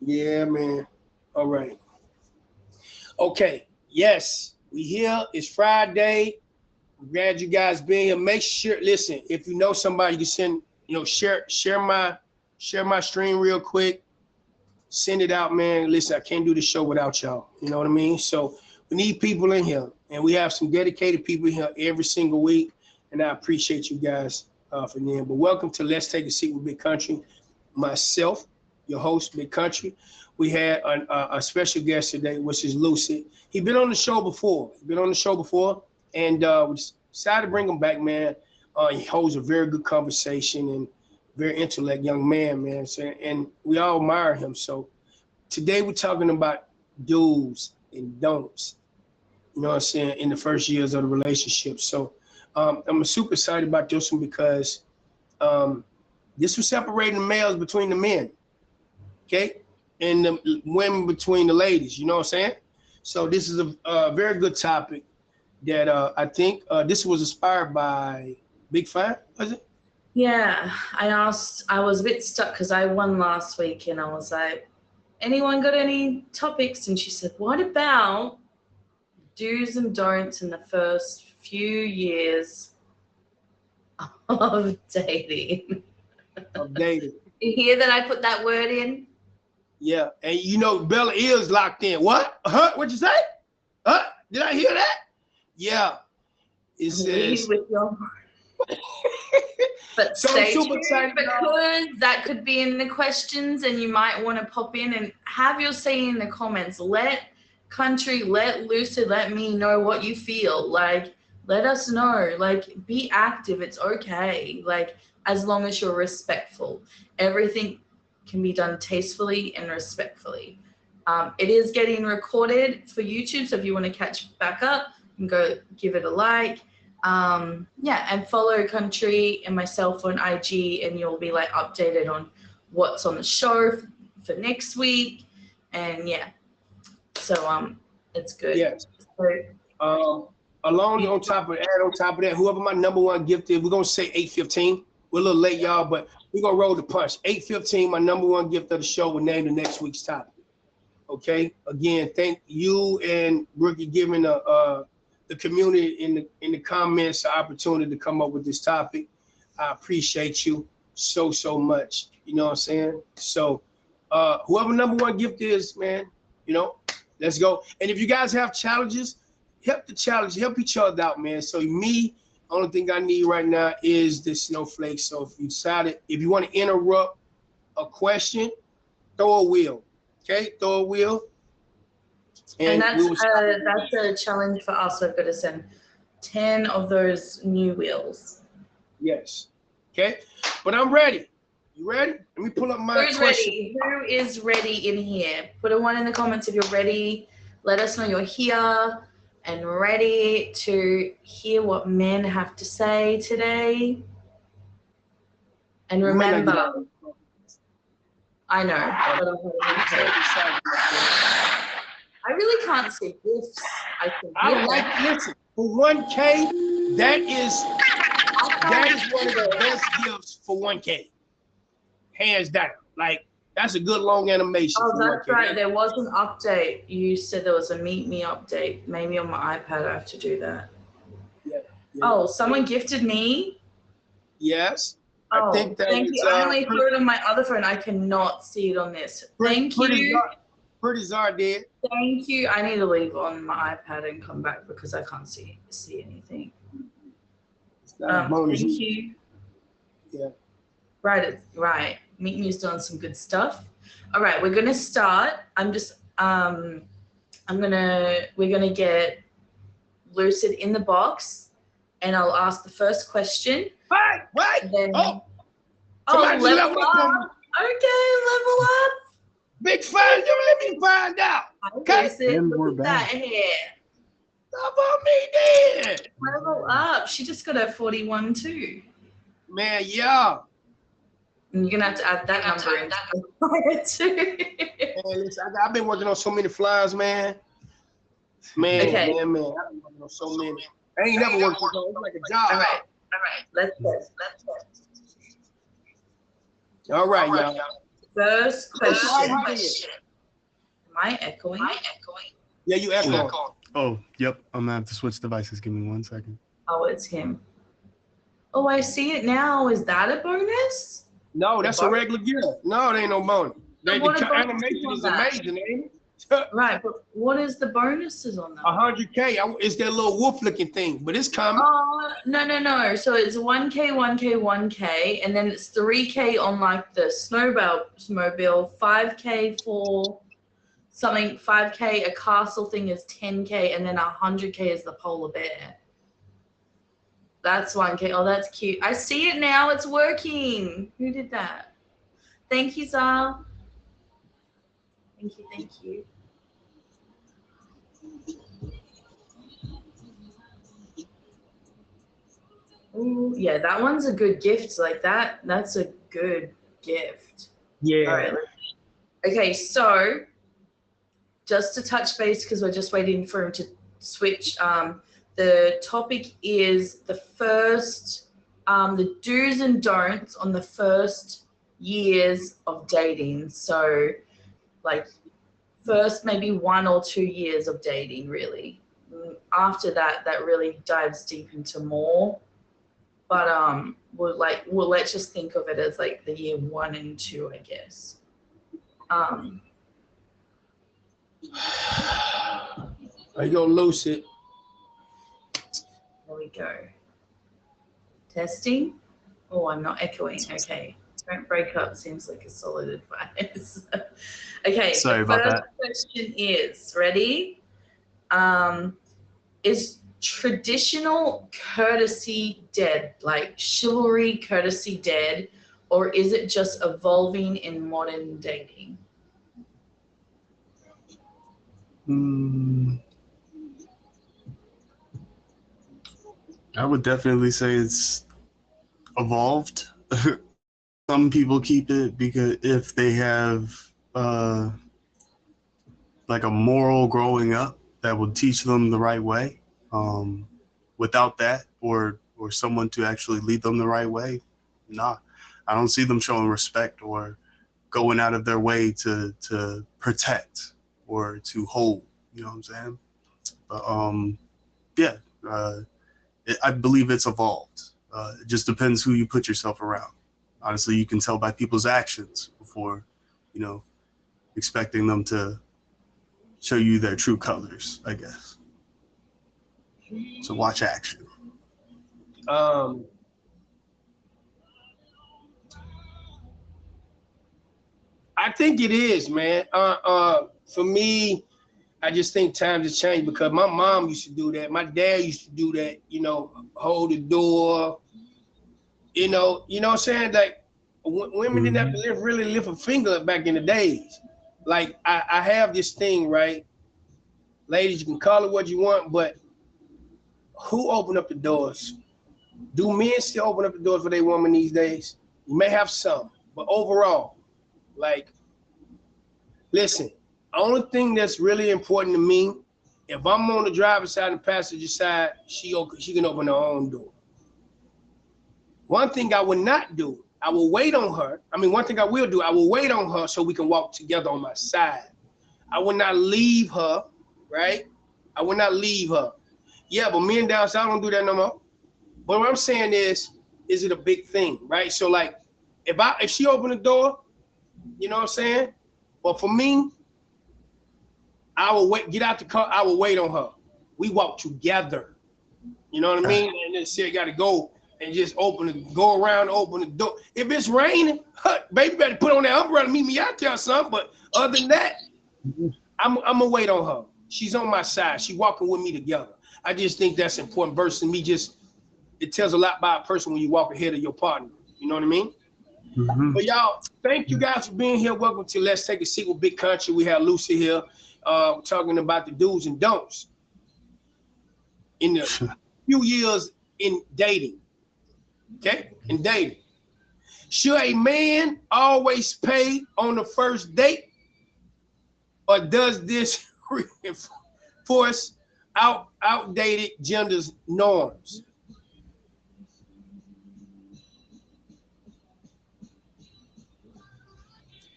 Yeah, man. All right. Okay. Yes, we here. It's Friday. I'm glad you guys being here. Make sure, listen, if you know somebody, you can send, share my stream real quick. Send it out, man. Listen, I can't do the show without y'all. You know what I mean? So we need people in here, and we have some dedicated people here every single week, and I appreciate you guys for them. But welcome to Let's Take a Seat with Big Country. Myself, your host, Big Country. We had a special guest today, which is Lucid. He's been on the show before. And we decided to bring him back, man. He holds a very good conversation and very intellect young man, man. So, and we all admire him. So today we're talking about do's and don'ts, you know what I'm saying, in the first years of the relationship. So I'm super excited about this one because this was separating the males between the men, okay, and the women between the ladies, you know what I'm saying? So this is a very good topic that I think this was inspired by Big Fine, was it? Yeah, I was a bit stuck because I won last week and I was like, anyone got any topics? And she said, what about do's and don'ts in the first few years of dating? Of dating. You hear that I put that word in? Yeah, and you know Bella is locked in. What? What'd you say? Did I hear that? Yeah. It says. With your... But so stay super tuned excited because that could be in the questions and you might want to pop in and have your say in the comments. Let Lucid, let me know what you feel. Like, let us know. Like, be active. It's okay. Like, as long as you're respectful. Everything can be done tastefully and respectfully. It is getting recorded for YouTube, so if you want to catch back up, you can go give it a like. Yeah, and follow Country and myself on IG, and you'll be like updated on what's on the show for next week. And yeah, so it's good. Yes. So, Along on top of that, whoever my number one gift is, we're gonna say 8:15. We're a little late, y'all, but we're gonna roll the punch. 8:15, my number one gift of the show will name the next week's topic. Okay. Again, thank you and Brookie giving the community in the comments the opportunity to come up with this topic. I appreciate you so much. You know what I'm saying? So whoever number one gift is, man, let's go. And if you guys have challenges, help each other out, man. So me, only thing I need right now is the snowflake. So if you want to interrupt a question, throw a wheel. Okay, throw a wheel. And that's a challenge for us. We've got to send 10 of those new wheels. Yes. Okay. But I'm ready. You ready? Let me pull up my Who's question. ready? Who is ready in here? Put a 1 in the comments if you're ready. Let us know you're here and ready to hear what men have to say today. And remember, I know. I really can't see gifts. Listen, for 1K, that is one of the best gifts for 1K. Hands down. Like, that's a good long animation. Oh, that's 1K. Right. There was an update. You said there was a Meet Me update. Maybe on my iPad I have to do that. Yeah. Oh, someone gifted me? Yes. Oh, I think thank you. I only threw it on my other phone. I cannot see it on this. Thank you. Pretty Czar did. Thank you. I need to leave on my iPad and come back because I can't see anything. Thank you. Yeah. Right. Meet Me's doing some good stuff. All right, we're gonna start. We're gonna get Lucid in the box, and I'll ask the first question. Wait. Then, level up. Okay, level up. Big Fine, let me find out. Okay, look at that hair. Stop on me then. Level up. She just got her 41 too. Man, yeah. And you're gonna have to add that number in too. Man, listen, I've been working on so many flyers, man. Man. I've been working on so many. I ain't never worked on it. It's like a job. All right. Let's go. All right, y'all. first Question, question. how Am you doing? I echoing? Yeah, you echoing. Oh, yep. I'm gonna have to switch devices. Give me 1 second. Oh, it's him. Oh, I see it now. Is that a bonus? No, that's a regular gift. No, it ain't no bonus. So The what a bonus animation on is that? amazing, ain't it? Right, but what is the bonuses on that? 100K. It's that little wolf looking thing, but it's coming. Oh, no. So it's 1K, 1K, 1K, and then it's 3K on like the snowmobile, 5K for something, 5K, a castle thing is 10K, and then 100K is the polar bear. That's 1K. Oh, that's cute. I see it now. It's working. Who did that? Thank you, Zah. Thank you. Ooh, yeah, that one's a good gift. Like that's a good gift. Yeah. All right. Okay, so just to touch base, because we're just waiting for him to switch. The topic is the do's and don'ts on the first years of dating. So, like, first maybe 1 or 2 years of dating, really. After that, that really dives deep into more. But let's just think of it as like the year 1 and 2, I guess. Are you gonna lose it? There we go. Testing. Oh, I'm not echoing. Okay. Don't break up. Seems like a solid advice. Okay. Sorry about that. The first question is, ready? Is traditional courtesy dead? Like chivalry courtesy dead? Or is it just evolving in modern dating? I would definitely say it's evolved. Some people keep it because if they have like a moral growing up that will teach them the right way. Without that, or someone to actually lead them the right way, nah, I don't see them showing respect or going out of their way to protect or to hold. You know what I'm saying? But I believe it's evolved. It just depends who you put yourself around. Honestly, you can tell by people's actions before, expecting them to show you their true colors, I guess. So watch action. I think it is, man. For me, I just think times have changed because my mom used to do that. My dad used to do that, hold the door, you know what I'm saying? Like women didn't have to really lift a finger back in the days. Like I have this thing, right? Ladies, you can call it what you want, but who opened up the doors? Do men still open up the doors for their woman these days? You may have some, but overall, like, listen, only thing that's really important to me, if I'm on the driver's side and passenger side, she can open her own door. One thing I would not do, I will wait on her. One thing I will do, I will wait on her so we can walk together on my side. I will not leave her, right? I will not leave her. Yeah, but men down south don't do that no more. But what I'm saying is it a big thing, right? So like, if she opened the door, you know what I'm saying? But for me, I will wait, get out the car, I will wait on her. We walk together. You know what I mean? And then she got to go and just go around, open the door. If it's raining, baby better put on that umbrella, meet me out there or something. But other than that, I'm gonna wait on her. She's on my side. She walking with me together. I just think that's important versus me it tells a lot about a person when you walk ahead of your partner. You know what I mean? Mm-hmm. But y'all, thank you guys for being here. Welcome to Let's Take a Seat with Big Country. We have Lucy here talking about the do's and don'ts in the few years in dating. Okay? In dating. Should a man always pay on the first date? Or does this reinforce outdated gender norms?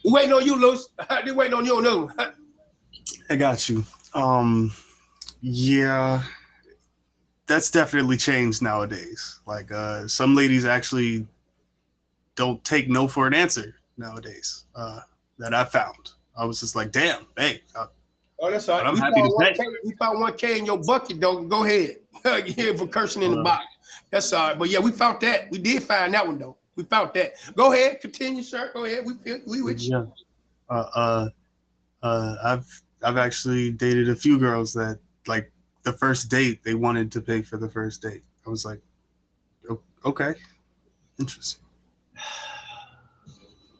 We waiting on you, Luce. They waiting on you on another one. I got you. Yeah, that's definitely changed nowadays. Like, some ladies actually don't take no for an answer nowadays. That I found. I was just like, damn, hey, Oh, that's all right. I'm happy to pay. We found 1K in your bucket, though. Go ahead. Yeah, for cursing in the box. That's all right. But yeah, we found that. We did find that one, though. We found that. Go ahead. Continue, sir. Go ahead. We with you. Yeah. I've actually dated a few girls that, like, the first date, they wanted to pay for the first date. I was like, okay, interesting.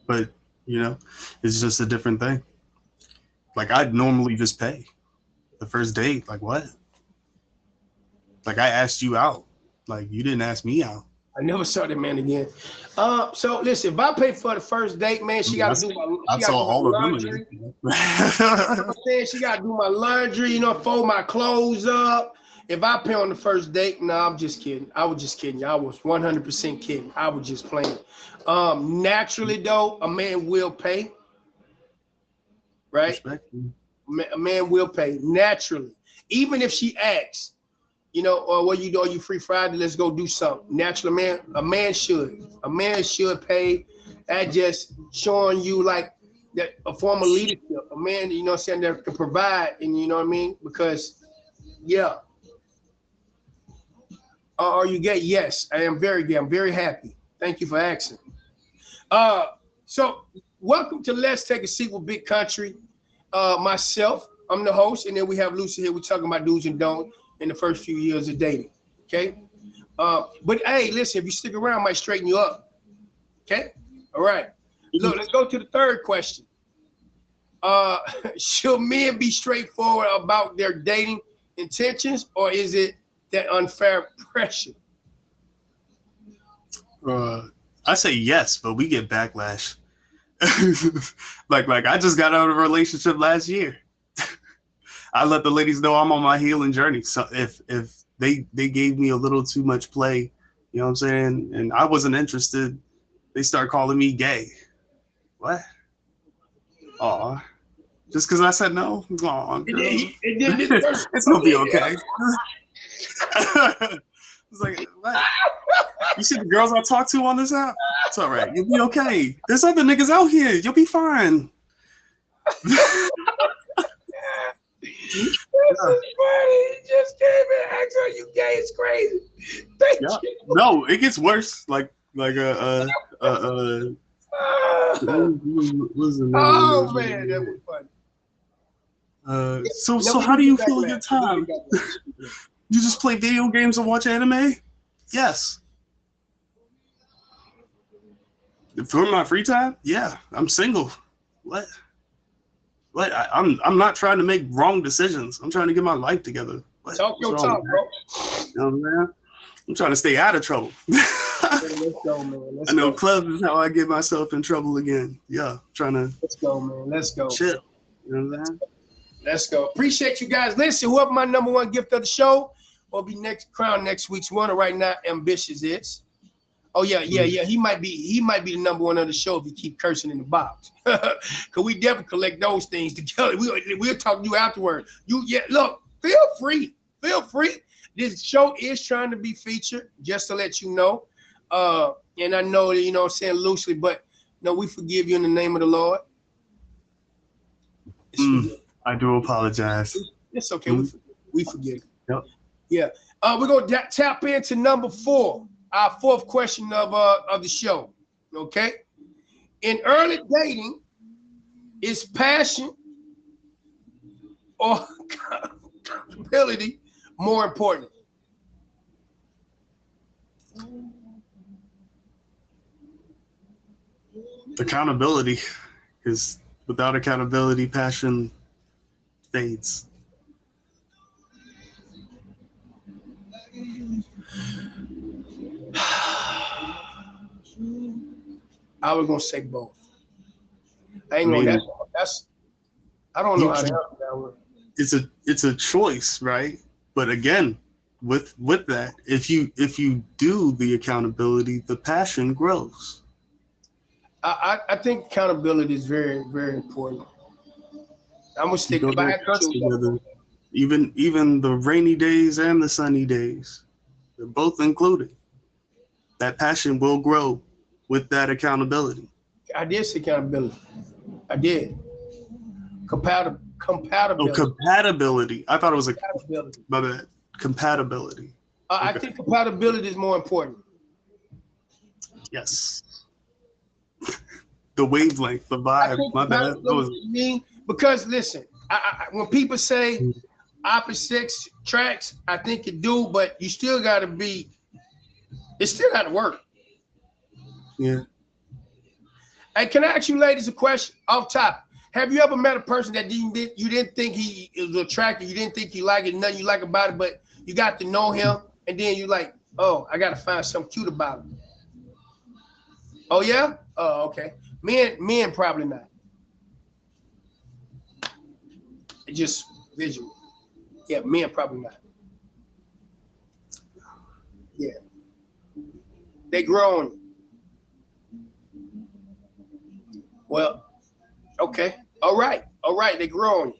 But, you know, it's just a different thing. Like, I'd normally just pay the first date. Like, what? Like, I asked you out. Like, you didn't ask me out. I never saw that man again. So listen, if I pay for the first date, man, she got to do my. I saw all of them. You know what I'm saying? She got to do my laundry. You know, fold my clothes up. If I pay on the first date, no, I'm just kidding. I was just kidding. I was 100% kidding. I was just playing. Naturally, though, a man will pay. Right? A man will pay naturally, even if she asks. You know, or what you do? Are you free Friday? Let's go do something. Naturally, a man should pay. That just showing you like that a form of leadership. A man, you know, saying that can provide, and you know what I mean? Because, yeah. Are you gay? Yes, I am very gay. I'm very happy. Thank you for asking. So welcome to Let's Take a Seat with Big Country. Myself, I'm the host, and then we have Lucy here. We're talking about do's and don'ts in the first few years of dating. Okay. But hey, listen, if you stick around, I might straighten you up. Okay. All right. Look, let's go to the third question. Should men be straightforward about their dating intentions, or is it that unfair pressure? I say yes, but we get backlash. like I just got out of a relationship last year. I let the ladies know I'm on my healing journey. So if they gave me a little too much play, you know what I'm saying, and I wasn't interested, they start calling me gay. What? Aw. Just because I said no? Aw, it's gonna be okay. It's like, what? You see the girls I talk to on this app? It's all right. You'll be okay. There's other niggas out here. You'll be fine. This is funny. He just came and asked, "Are you gay?" It's crazy. Thank you. No, it gets worse. Like what's the name? Oh man, that was funny. So how do you fill your time? You just play video games and watch anime? Yes. For my free time? Yeah, I'm single. What? I'm not trying to make wrong decisions. I'm trying to get my life together. Talk your talk, bro. You know what I'm saying? I'm trying to stay out of trouble. Let's go, man. I know clubs is how I get myself in trouble again. Yeah, I'm trying to. Let's go, man. Let's go. Chill. You know what I'm saying? Let's go. Appreciate you guys. Listen, whoever my number one gift of the show will be crowned next week's winner. Right now, Ambitious is. Oh yeah. He might be the number one of the show if you keep cursing in the box. Cause we definitely collect those things together. We'll talk to you afterward. Look, feel free. This show is trying to be featured, just to let you know. And I know that, you know, I'm saying loosely, but no, we forgive you in the name of the Lord. I do apologize. It's okay. We forgive. Yep. Yeah. We're gonna tap into number 4. Our fourth question of the show, okay? In early dating, is passion or compatibility more important? Accountability, because without accountability, passion fades. I was gonna say both. I ain't gonna. That's. I don't know how to help that one. It's a choice, right? But again, with that, if you do the accountability, the passion grows. I think accountability is very, very important. I'm gonna stick. Build If I that had to trust choose, together. Even the rainy days and the sunny days, they're both included. That passion will grow with that accountability. I did say accountability. I did. Oh, Compatibility. compatibility. I thought it was a Compatibility. my bad. Compatibility. I Okay. think compatibility is more important. Yes. The wavelength, the I vibe. think My bad. That was compatibility mean because listen, when people say opposite tracks, I think it do, but you still got to be. It still got to work. yeah. Hey, can I ask you ladies a question off top? Have you ever met a person that you didn't think he was attractive, you didn't think you like it, nothing you like about it, but you got to know him, and then you like, oh, I got to find something cute about him. Oh yeah? Oh, okay. Men probably not. It's just visual. Yeah, men probably not. Yeah. They grown. Well, okay. All right. All right. They growing.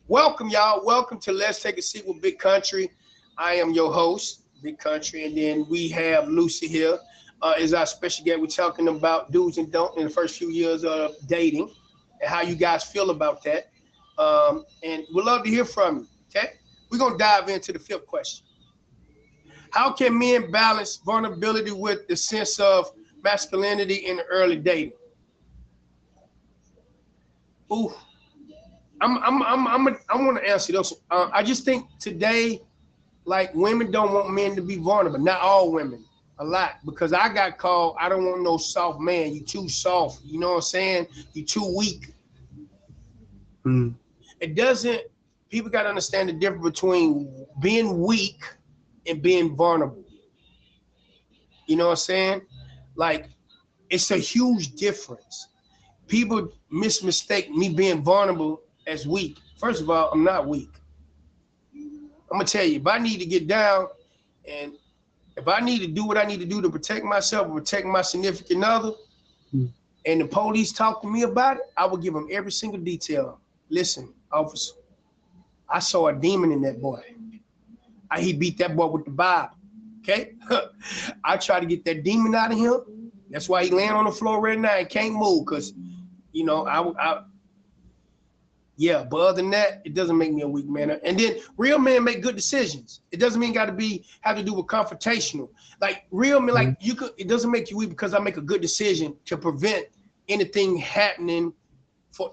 Welcome, y'all. Welcome to Let's Take a Seat with Big Country. I am your host, Big Country, and then we have Lucy here is our special guest. We're talking about do's and don'ts in the first few years of dating and how you guys feel about that. And we'd love to hear from you. Okay. We're going to dive into the fifth question. How can men balance vulnerability with the sense of masculinity in the early dating? Ooh, I want to answer those. I just think today, like women don't want men to be vulnerable. Not all women, a lot, because I got called. I don't want no soft man. You too soft. You know what I'm saying? You too weak. Mm. It doesn't. People got to understand the difference between being weak and being vulnerable. You know what I'm saying? Like, it's a huge difference. People mistake me being vulnerable as weak. First of all, I'm not weak. I'm gonna tell you, if I need to get down and if I need to do what I need to do to protect myself or protect my significant other, and the police talk to me about it, I will give them every single detail. Listen, officer, I saw a demon in that boy. He beat that boy with the Bible. Okay? I try to get that demon out of him. That's why he laying on the floor right now and can't move, because yeah, but other than that, it doesn't make me a weak man. And then real men make good decisions. It doesn't mean have to do with confrontational. Like real men, like it doesn't make you weak because I make a good decision to prevent anything happening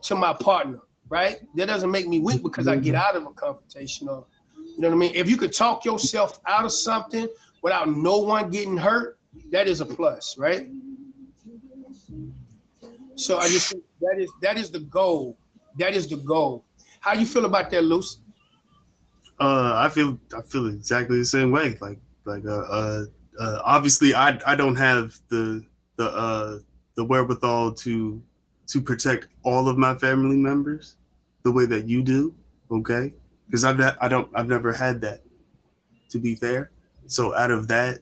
to my partner, right? That doesn't make me weak because I get out of a confrontation or, you know what I mean? If you could talk yourself out of something without no one getting hurt, that is a plus, right? So I just think that is the goal. That is the goal. How you feel about that, Luce? I feel exactly the same way. Obviously I don't have the wherewithal to protect all of my family members the way that you do, okay? Because I've never had that, to be fair. So out of that,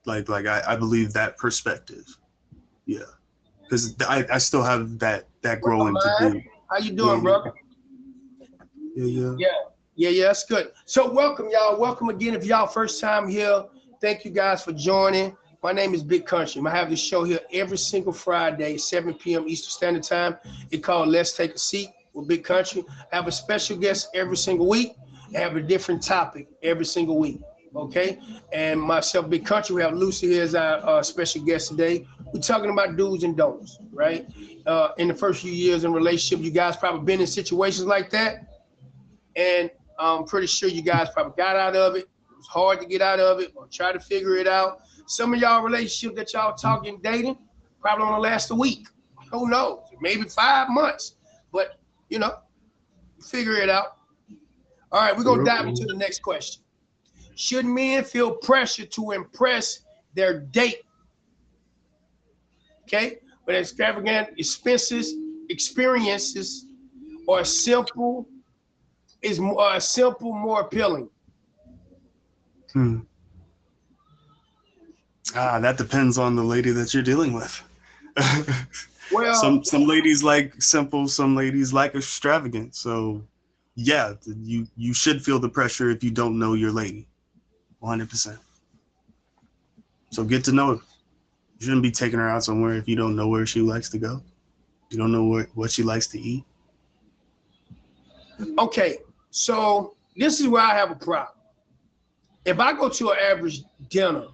I believe that perspective, yeah, because I still have that growing to do. How you doing, brother? Yeah, that's good. So welcome, y'all. Welcome again. If y'all first time here, thank you guys for joining. My name is Big Country. I have this show here every single Friday, 7 p.m. Eastern Standard Time. It's called Let's Take a Seat with Big Country. I have a special guest every single week. I have a different topic every single week, okay? And myself, Big Country, we have Lucy here as our special guest today. We're talking about do's and don'ts, right? In the first few years in relationship, you guys probably been in situations like that. And I'm pretty sure you guys probably got out of it. It was hard to get out of it or try to figure it out. Some of y'all relationship that y'all talking, dating, probably only last a week. Who knows? Maybe 5 months. But, figure it out. All right, we're going to dive into the next question. Should men feel pressure to impress their date? Okay? But extravagant expenses, experiences, or simple, more appealing? That depends on the lady that you're dealing with. Well, some ladies like simple, some ladies like extravagant. So yeah, you should feel the pressure if you don't know your lady, 100%. So get to know her. You shouldn't be taking her out somewhere if you don't know where she likes to go. You don't know what she likes to eat. okay, so this is where I have a problem. If I go to an average dinner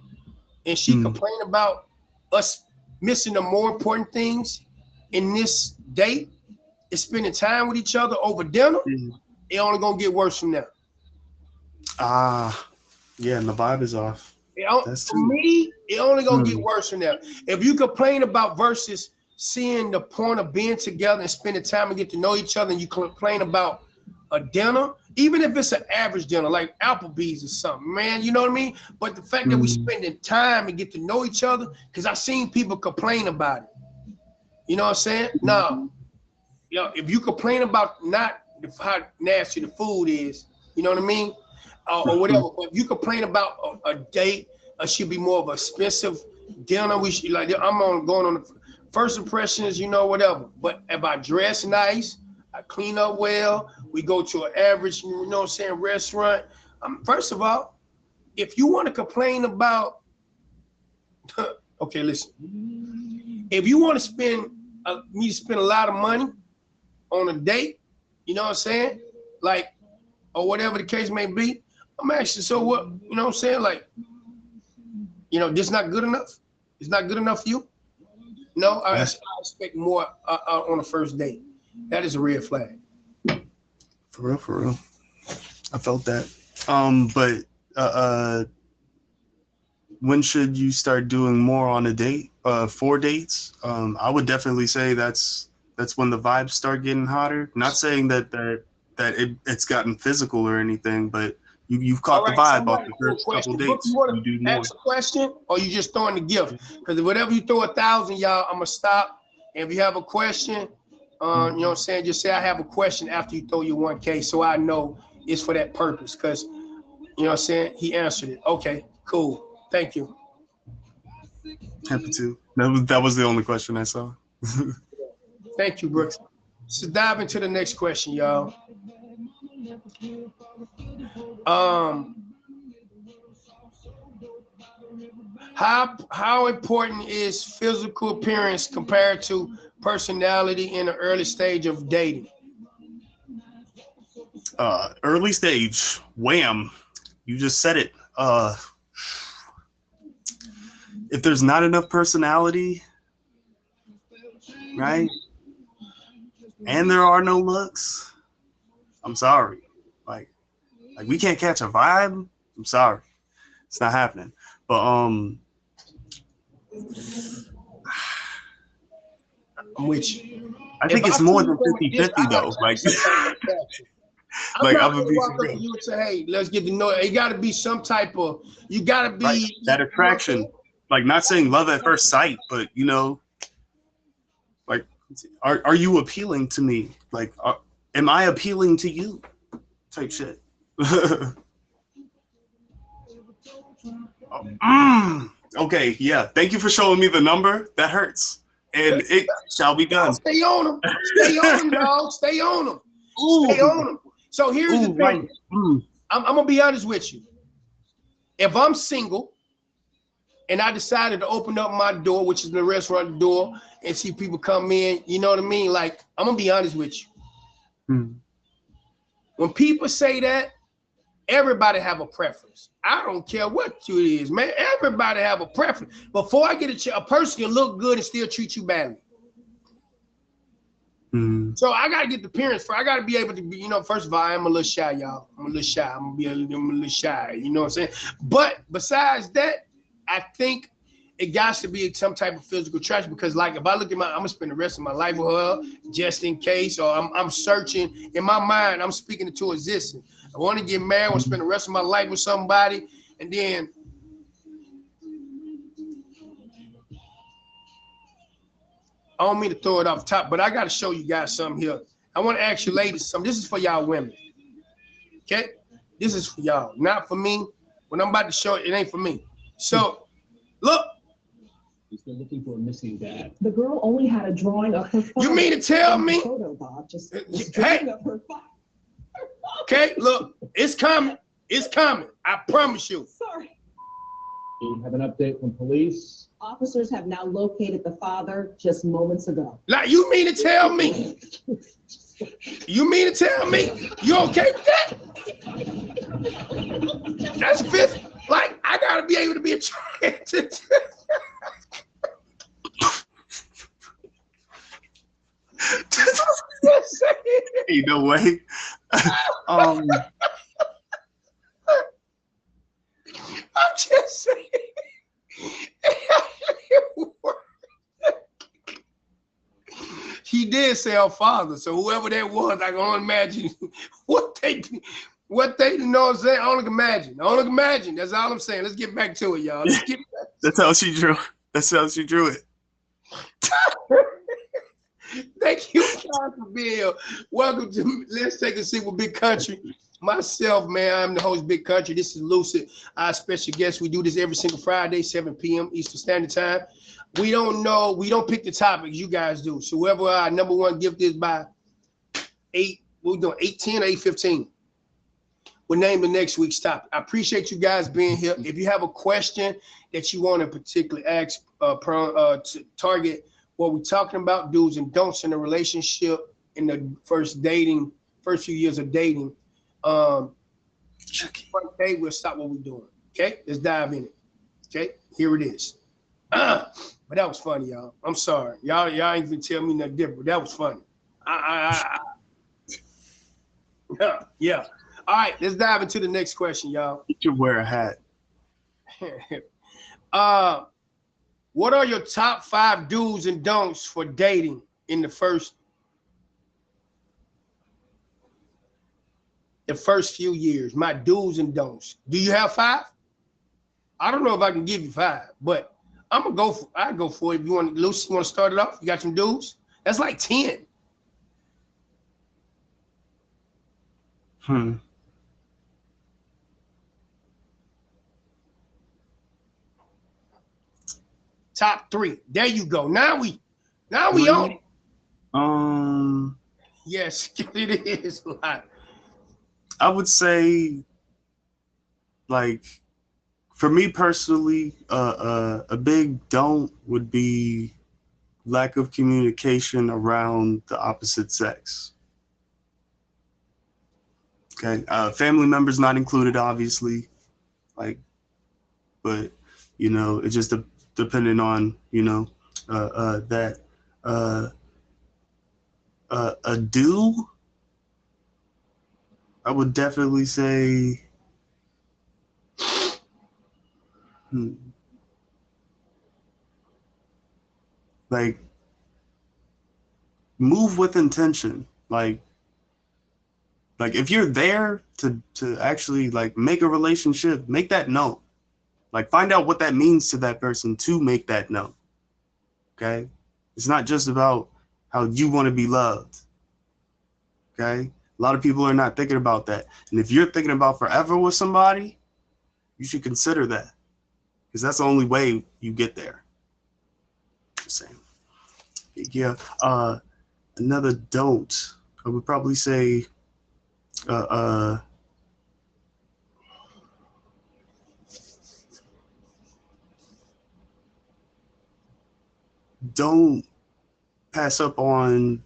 and she complain about us missing the more important things in this date, is spending time with each other over dinner, it only gonna get worse from there. Yeah, and the vibe is off. For me, it only gonna get worse from there. If you complain about versus seeing the point of being together and spending time and get to know each other, and you complain about a dinner, even if it's an average dinner like Applebee's or something, man, you know what I mean? But the fact that we spending time and get to know each other, because I've seen people complain about it. You know what I'm saying? No. You know, if you complain about not how nasty the food is, you know what I mean? Or whatever. But if you complain about a date, it should be more of an expensive dinner. We should going on the first impressions, you know, whatever. But if I dress nice, I clean up well, we go to an average, you know what I'm saying, restaurant. First of all, if you want to complain about, okay, listen. If you want to spend a lot of money on a date, you know what I'm saying? Like, or whatever the case may be, I'm asking, so what, you know what I'm saying? Like, you know, this not good enough? It's not good enough for you? No, I expect more on the first date. That is a red flag. For real. I felt that. But when should you start doing more on a date? 4 dates? I would definitely say that's when the vibes start getting hotter. Not saying that it's gotten physical or anything, but you've caught the vibe off the first couple dates. You want to ask a question, or you just throwing the gift? Because whatever you throw 1,000, y'all, I'm gonna stop. And if you have a question, you know what I'm saying, just say I have a question after you throw your 1K, so I know it's for that purpose. Because you know what I'm saying, he answered it. Okay, cool. Thank you. Happy to. That was the only question I saw. Thank you, Brooks. So dive into the next question, y'all. How important is physical appearance compared to personality in the early stage of dating? Early stage, wham. You just said it. If there's not enough personality, right? And there are no looks, I'm sorry. Like we can't catch a vibe. I'm sorry. It's not happening. But I'm with you. I think it's more than 50-50 though. Like I'm gonna be for real. You and say, hey, let's get to know it. It gotta be some type of, you gotta be right. That attraction. Like, not saying love at first sight, but you know, like, are you appealing to me? Like, am I appealing to you? Type shit. Okay, yeah. Thank you for showing me the number. That hurts, and it shall be done. Stay on them. Stay on them, dog. Stay on them. Stay on them. So here's the thing. Right. I'm gonna be honest with you. If I'm single and I decided to open up my door, which is the restaurant door, and see people come in, you know what I mean? Like, I'm gonna be honest with you. When people say that, everybody have a preference. I don't care what it is, man. Everybody have a preference. Before I get a person can look good and still treat you badly. So I gotta get the appearance for. I gotta be able to be, you know. First of all, I'm a little shy, y'all. I'm a little shy. I'm a little shy. You know what I'm saying? But besides that, I think it got to be some type of physical attraction, because, like, if I look at I'm gonna spend the rest of my life with her just in case, or I'm searching in my mind. I'm speaking it to existence. I want to get married. I want to spend the rest of my life with somebody, and then. I don't mean to throw it off the top, but I got to show you guys something here. I want to ask you ladies something. This is for y'all women. Okay? This is for y'all, not for me. When I'm about to show it, it ain't for me. So, look. They're looking for a missing dad. The girl only had a drawing of her father. You mean to tell me? Photo, Bob, just Hey, of her father. okay, look, it's coming. It's coming. I promise you. Sorry. Do you have an update from police? Officers have now located the father just moments ago. Like, you mean to tell me? You mean to tell me? You okay with that? That's fifth. Like, I gotta be able to be attracted. Ain't no way. I'm just saying. He did say our father, so whoever that was, I can only imagine what they you know what I'm saying? I only imagine. That's all I'm saying. Let's get back to it, y'all. Let's get back. That's how she drew. That's how she drew it. Thank you, Pastor Bill. Welcome to Let's Take a Seat with Big Country. Myself, man, I'm the host, Big Country. This is Lucid, our special guest. We do this every single Friday, 7 p.m. Eastern Standard Time. We don't know, we don't pick the topics, you guys do. So whoever our number one gift is by 8, we're doing 8:10 or 8:15. We'll name the next week's topic. I appreciate you guys being here. If you have a question that you want to particularly ask, to target what we're talking about, do's and don'ts in a relationship in the first few years of dating. Okay, we'll stop what we're doing. Okay, let's dive in it. Okay, here it is. But that was funny, y'all. I'm sorry. Y'all ain't even tell me nothing different. But that was funny. Yeah. All right, let's dive into the next question, y'all. You should wear a hat. What are your top 5 do's and don'ts for dating in the first few years? My do's and don'ts. Do you have 5? I don't know if I can give you 5, but I go for it. If you want, Lucy, you want to start it off? You got some do's? That's like 10. Top 3. There you go. Now we own it. Yes, it is a lot. I would say, like, for me personally, a big don't would be lack of communication around the opposite sex. Okay, family members not included, obviously, like, but you know, it just depending on, you know, that a do. I would definitely say, like, move with intention. Like if you're there to actually like make a relationship, make that known. Like, find out what that means to that person to make that known. Okay, it's not just about how you want to be loved. Okay, a lot of people are not thinking about that. And if you're thinking about forever with somebody, you should consider that, because that's the only way you get there. Just saying. Yeah. Another don't, I would probably say, don't pass up on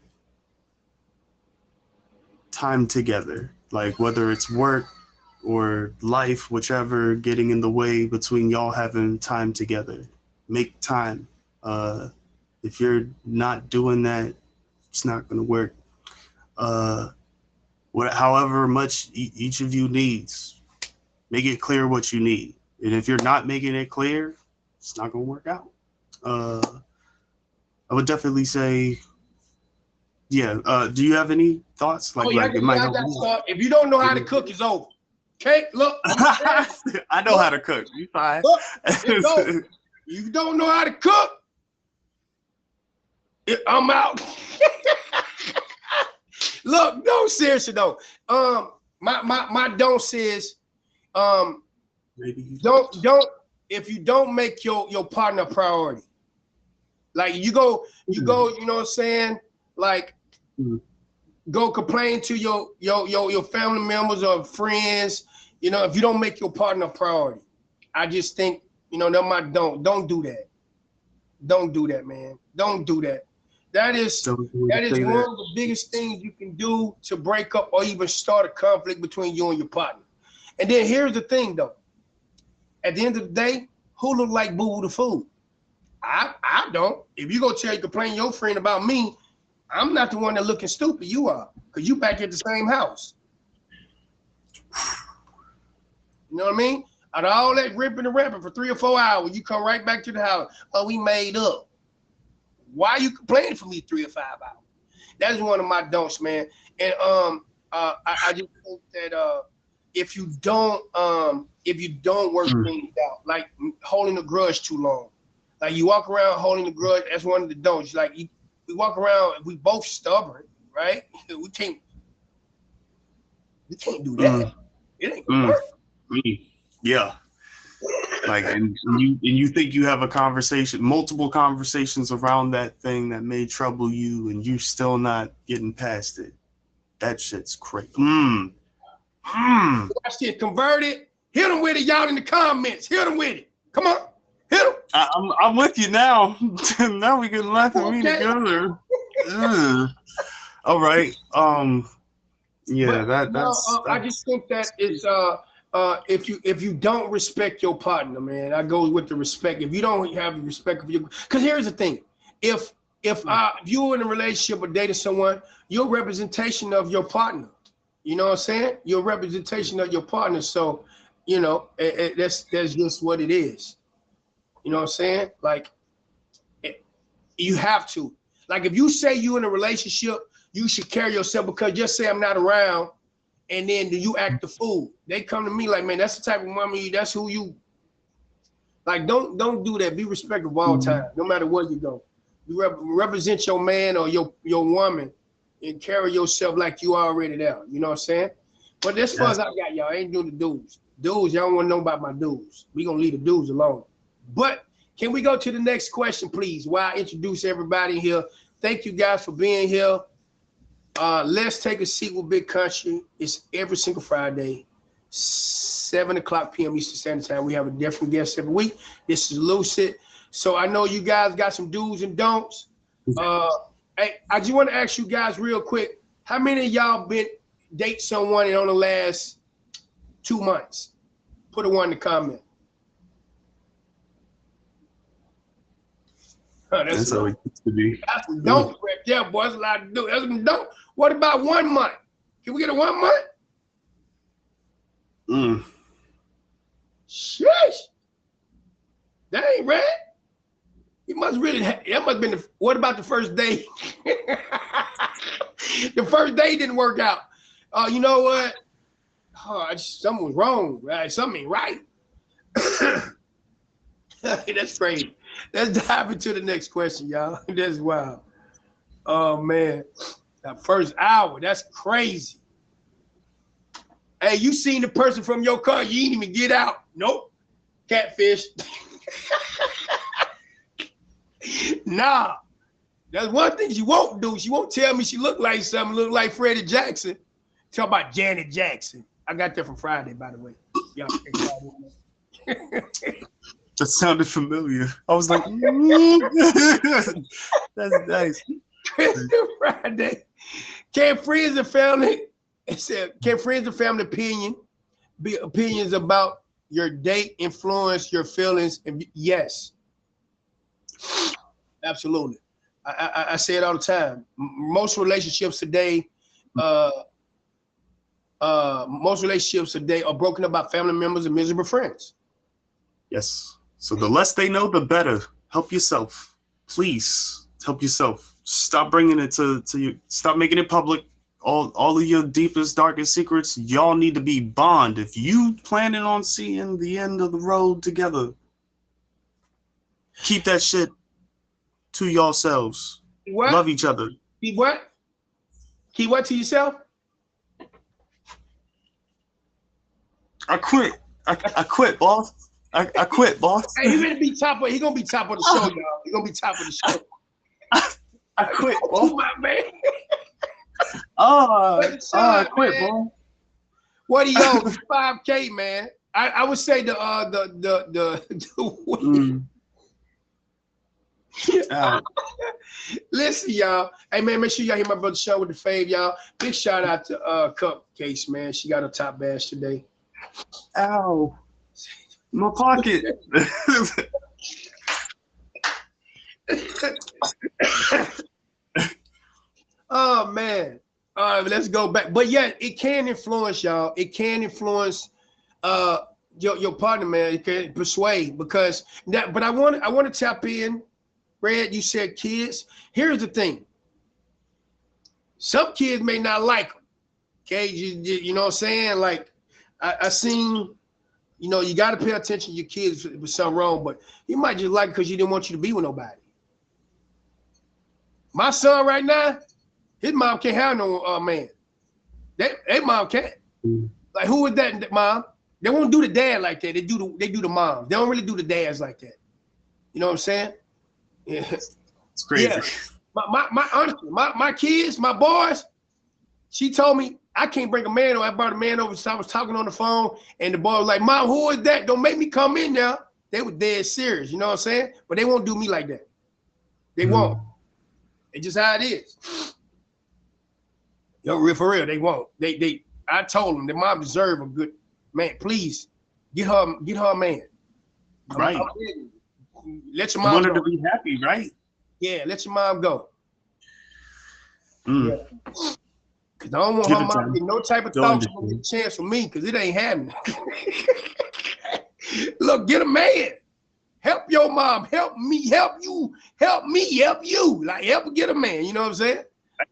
time together, like whether it's work or life, whichever getting in the way between y'all having time together. Make time. If you're not doing that, it's not going to work. However much each of you needs, make it clear what you need. And if you're not making it clear, it's not going to work out. I would definitely say, yeah. Do you have any thoughts? Like, if you don't know how to cook, it's over. Okay, look. I know how to cook. You fine. Look, it's over. You don't know how to cook, I'm out. Look, no, seriously though. My don't says, maybe don't if you don't make your partner a priority, Like you go, you know what I'm saying? Like Mhm. go complain to your family members or friends, you know, if you don't make your partner a priority. I just think, you know, don't do that. Don't do that, man. Don't do that. That is So that is say one that. of the biggest things you can do to break up or even start a conflict between you and your partner. And then here's the thing though. At the end of the day, who look like Boo Boo the fool? I don't. If you go complain to your friend about me, I'm not the one that looking stupid. You are, because you back at the same house. You know what I mean? Out of all that ripping and rapping for 3 or 4 hours, you come right back to the house. Oh, we made up. Why are you complaining for me 3 or 5 hours? That's one of my don'ts, man. And I just think that if you don't work things out, like holding a grudge too long, like you walk around holding a grudge, that's one of the don'ts. Like we walk around, we both stubborn, right? We can't do that. It ain't gonna work. Yeah. Like, and you think you have a conversation, multiple conversations around that thing that may trouble you, and you still not getting past it. That shit's crazy. That shit converted. Hit them with it, y'all, in the comments. Hit them with it. Come on, hit them. I'm with you now. Now we can laugh at me together. All right. Yeah, but, that's. I just think that it's if you don't respect your partner, man, I go with the respect. If you don't have respect for your, because here's the thing, if you're in a relationship or dating someone, you're a representation of your partner. You know what I'm saying? You're a representation of your partner. So, you know, that's just what it is. You know what I'm saying? Like, you have to. Like, if you say you in a relationship, you should carry yourself, because just say I'm not around, and then you act the fool. They come to me like, man, that's the type of woman that's who you. Like, don't do that. Be respectful all the time, no matter where you go. You represent your man or your woman, and carry yourself like you already there. You know what I'm saying? But as far as I got, y'all, I ain't doing the dudes. Dudes, y'all don't want to know about my dudes. We gonna leave the dudes alone. But can we go to the next question, please? While I introduce everybody here. Thank you guys for being here. Let's Take a Seat with Big Country. It's every single Friday, 7:00 p.m. Eastern Standard Time. We have a different guest every week. This is Lucid. So I know you guys got some do's and don'ts. Hey, I just want to ask you guys real quick, how many of y'all been date someone in the last 2 months? Put a 1 in the comment. Oh, that's how it used to be. That's some don'ts right there, boy. That's a lot to do. That's some don'ts. What about 1 month? Can we get a 1 month? Sheesh. That ain't right. You must really, that must have been what about the first day? The first day didn't work out. You know what? Something was wrong. Right? Something ain't right. That's crazy. Let's dive into the next question, y'all. That's wild. Oh, man. That first hour, that's crazy. Hey, you seen the person from your car, you ain't even get out. Nope. Catfish. Nah. That's one thing she won't do. She won't tell me she look like something, look like Freddie Jackson. Talk about Janet Jackson. I got that from Friday, by the way. Y'all That sounded familiar. I was like, that's nice. Friday. Can friends and family, it said, can friends and family opinions about your date influence your feelings? And yes, absolutely. I say it all the time. Most relationships today are broken up by family members and miserable friends. Yes. So the less they know, the better. Help yourself. Please help yourself. Stop bringing it to you. Stop making it public. All of your deepest, darkest secrets, y'all need to be bond. If you planning on seeing the end of the road together, keep that shit to yourselves. What? Love each other. Keep what? Keep what to yourself? I quit. I quit, boss. I quit, boss. Hey, he gonna be top of. He gonna be top of the show, y'all. He gonna be top of the show. I quit, Oh boss. my man. I quit, man. boss. What do you owe? 5K, man. I would say the Listen, y'all. Hey man, make sure y'all hear my brother Sean with the fave, y'all. Big shout out to Cupcakes, man. She got a top badge today. Ow. My pocket. Oh man. All right, let's go back. But yeah, it can influence y'all. It can influence your partner, man. It can persuade because that. But I want to tap in. Red, you said kids. Here's the thing. Some kids may not like them. Okay, you know what I'm saying? Like I seen, you know, you got to pay attention to your kids with something wrong, but he might just like it because he didn't want you to be with nobody. My son right now, his mom can't have no man. They mom can't. Like who is that mom? They won't do the dad like that. They do the mom. They don't really do the dads like that. You know what I'm saying? Yeah. It's crazy. Yeah. My kids, my boys, she told me I can't bring a man over. I brought a man over, so I was talking on the phone, and the boy was like, Mom, who is that? Don't make me come in now. They were dead serious, you know what I'm saying? But they won't do me like that. They won't. It's just how it is. Yo, for real, they won't. I told them their mom deserve a good man. Please, get her a man. Right. Let your You mom want her go. to be happy, right? Yeah, let your mom go. Mm. Yeah. Cause I don't want Give her it mom time. to get no type of Don't thought to understand. get a chance for me, cause it ain't happening. Look, get a man. Help your mom. Help me. Help you. Help me. Help you. Like help her get a man. You know what I'm saying?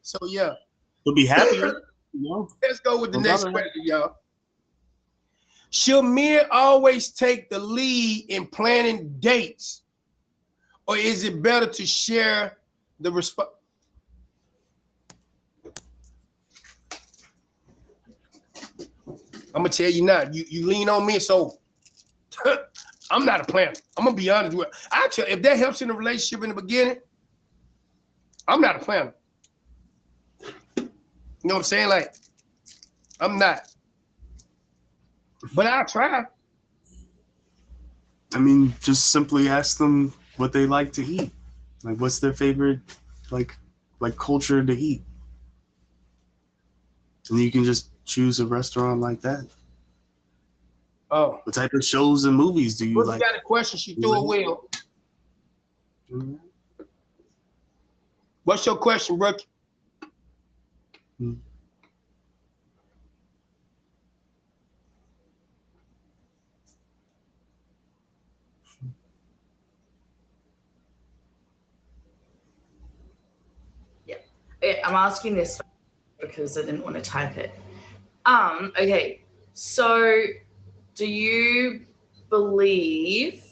So yeah. You'll be happier. You know? Let's go with the No next doubt. question, y'all. Should men always take the lead in planning dates, or is it better to share the response? I'm gonna tell you now. You lean on me, so I'm not a planner. I'm gonna be honest with you. Actually, if that helps in the relationship in the beginning, I'm not a planner. You know what I'm saying? Like, I'm not. But I'll try. I mean, just simply ask them what they like to eat. Like, what's their favorite, like culture to eat? And you can just choose a restaurant like that. Oh. What type of shows and movies do you Brooke like? got a question. She threw a wheel. Mhm. What's your question, Brooke? I'm asking this because I didn't want to type it. Okay, so do you believe,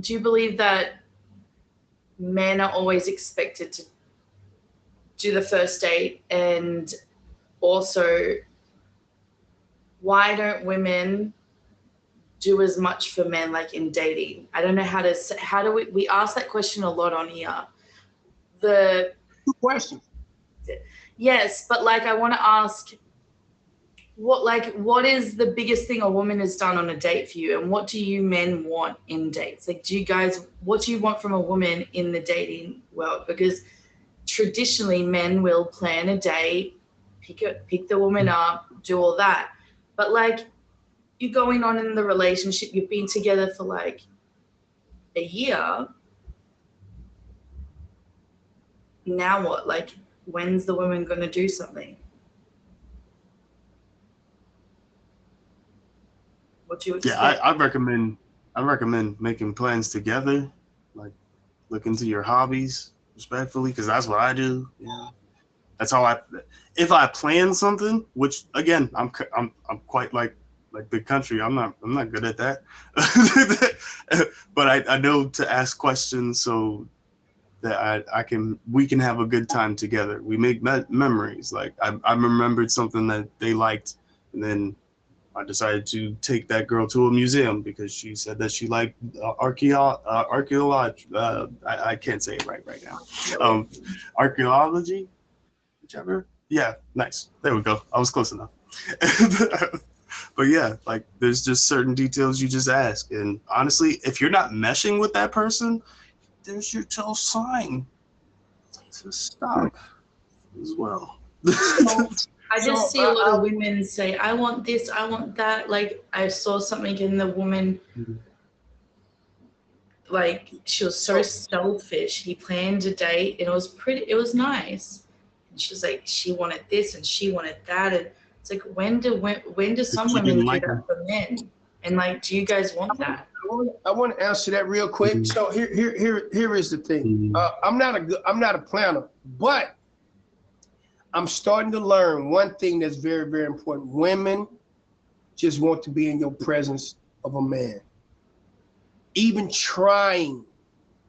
do you believe that men are always expected to do the first date? And also, why don't women do as much for men, like in dating? I don't know how do we ask that question a lot on here. Two questions. Yes, but like I want to ask, what is the biggest thing a woman has done on a date for you, and what do you men want in dates? Like, what do you want from a woman in the dating world? Because traditionally men will plan a date, pick the woman up, do all that. But like, you're going on in the relationship, you've been together for like a year. Now what? Like, when's the woman going to do something? What do you expect? Yeah, I recommend making plans together. Like, look into your hobbies respectfully, because that's what I do. Yeah, that's how if I plan something, which again, I'm quite like big country. I'm not good at that, but I know to ask questions so that we can have a good time together. We make memories. Like I remembered something that they liked, and then I decided to take that girl to a museum because she said that she liked archaeology. I can't say it right now. Archaeology, whichever. Yeah, nice. There we go. I was close enough. But yeah, like there's just certain details you just ask. And honestly, if you're not meshing with that person, there's your tell sign to stop as well. I just see a lot of women say, I want this, I want that. Like I saw something in the woman, like she was so selfish. He planned a date and it was nice. And she was like, she wanted this and she wanted that. And it's like, when do some women do that for men? And like, do you guys want that? I want to answer that real quick. So here is the thing. I'm not a planner, but I'm starting to learn one thing that's very, very important. Women just want to be in your presence of a man. Even trying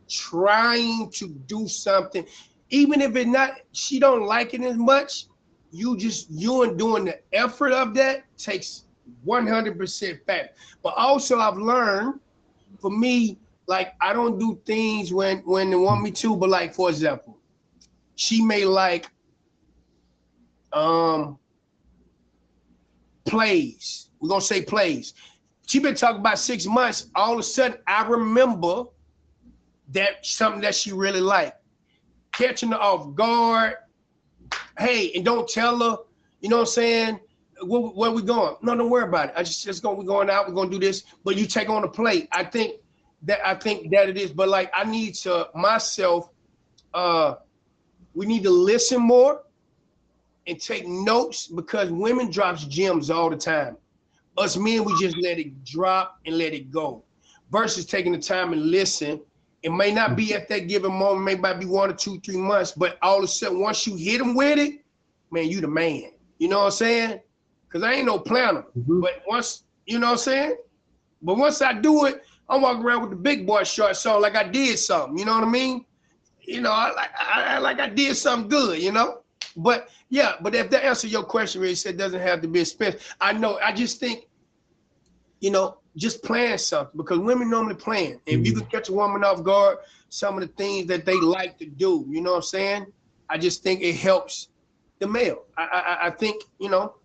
to do something, even if she don't like it as much, you and doing the effort of that takes 100% fact. But also I've learned, for me, like I don't do things when they want me to, but like for example, she may like plays. We're gonna say plays. She been talking about 6 months. All of a sudden, I remember that something that she really liked. Catching her off guard. Hey, and don't tell her, you know what I'm saying? Where we going? No, don't worry about it. We're going out, we're gonna do this, but you take on the plate. I think that it is, but like I need to myself, we need to listen more and take notes because women drops gems all the time. Us men, we just let it drop and let it go. Versus taking the time and listen. It may not be at that given moment, might be 1 or 2, 3 months, but all of a sudden, once you hit them with it, man, you the man. You know what I'm saying? Because I ain't no planner. But once, you know what I'm saying? But once I do it, I'm walking around with the big boy shorts on like I did something. You know what I mean? You know, I did something good, you know? But yeah, but if that answers your question, where you said it doesn't have to be expensive, I know. I just think, you know, just plan something because women normally plan. If you can catch a woman off guard, some of the things that they like to do, you know what I'm saying? I just think it helps the male. I think, you know,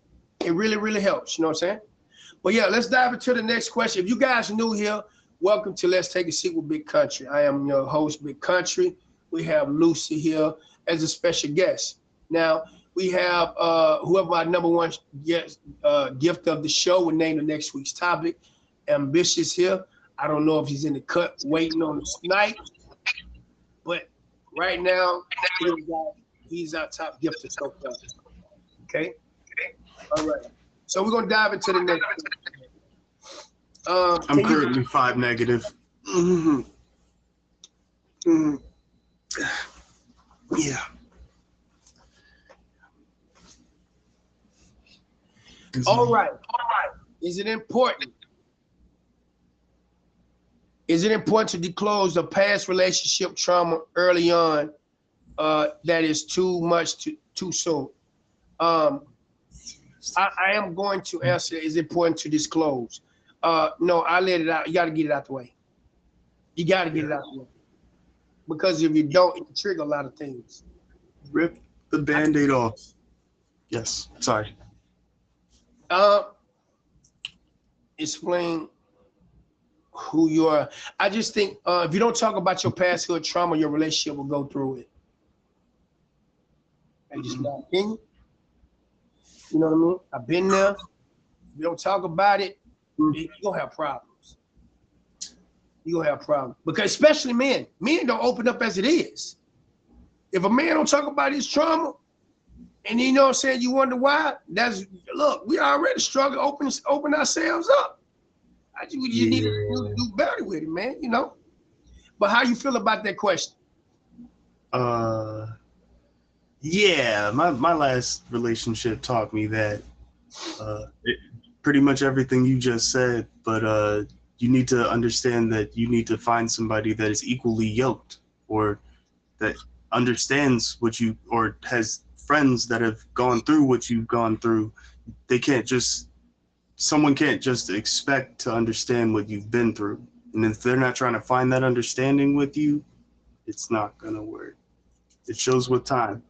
it really, really helps. You know what I'm saying? But yeah, let's dive into the next question. If you guys are new here, welcome to Let's Take a Seat with Big Country. I am your host, Big Country. We have Lucy here as a special guest. Now, we have whoever our number one gift of the show will name the next week's topic. Ambitious here. I don't know if he's in the cut waiting on the snipe, but right now he's our top gifter so far. Okay. All right. So we're gonna dive into the next one. I'm currently 5 negative. Yeah. All right. Is it important? Is it important to disclose the past relationship trauma early on that is too much too soon? I am going to answer, is it important to disclose? No, I let it out. You got to get it out the way. You got to get it out the way. Because if you don't, it can trigger a lot of things. Rip the Band-Aid off. Yes, sorry. Explain who you are. I just think if you don't talk about your past hood trauma, your relationship will go through it. That's just my opinion. You know what I mean? I've been there. If you don't talk about it, you're gonna have problems. You're gonna have problems. Because especially men don't open up as it is. If a man don't talk about his trauma, and you know what I'm saying, you wonder why, look, we already struggle open ourselves up. You need to do better with it, man, you know? But how you feel about that question? Yeah, my last relationship taught me that pretty much everything you just said, but you need to understand that you need to find somebody that is equally yoked or that understands what you, or has friends that have gone through what you've gone through. They can't just someone can't just expect to understand what you've been through. And if they're not trying to find that understanding with you, it's not going to work. It shows with time,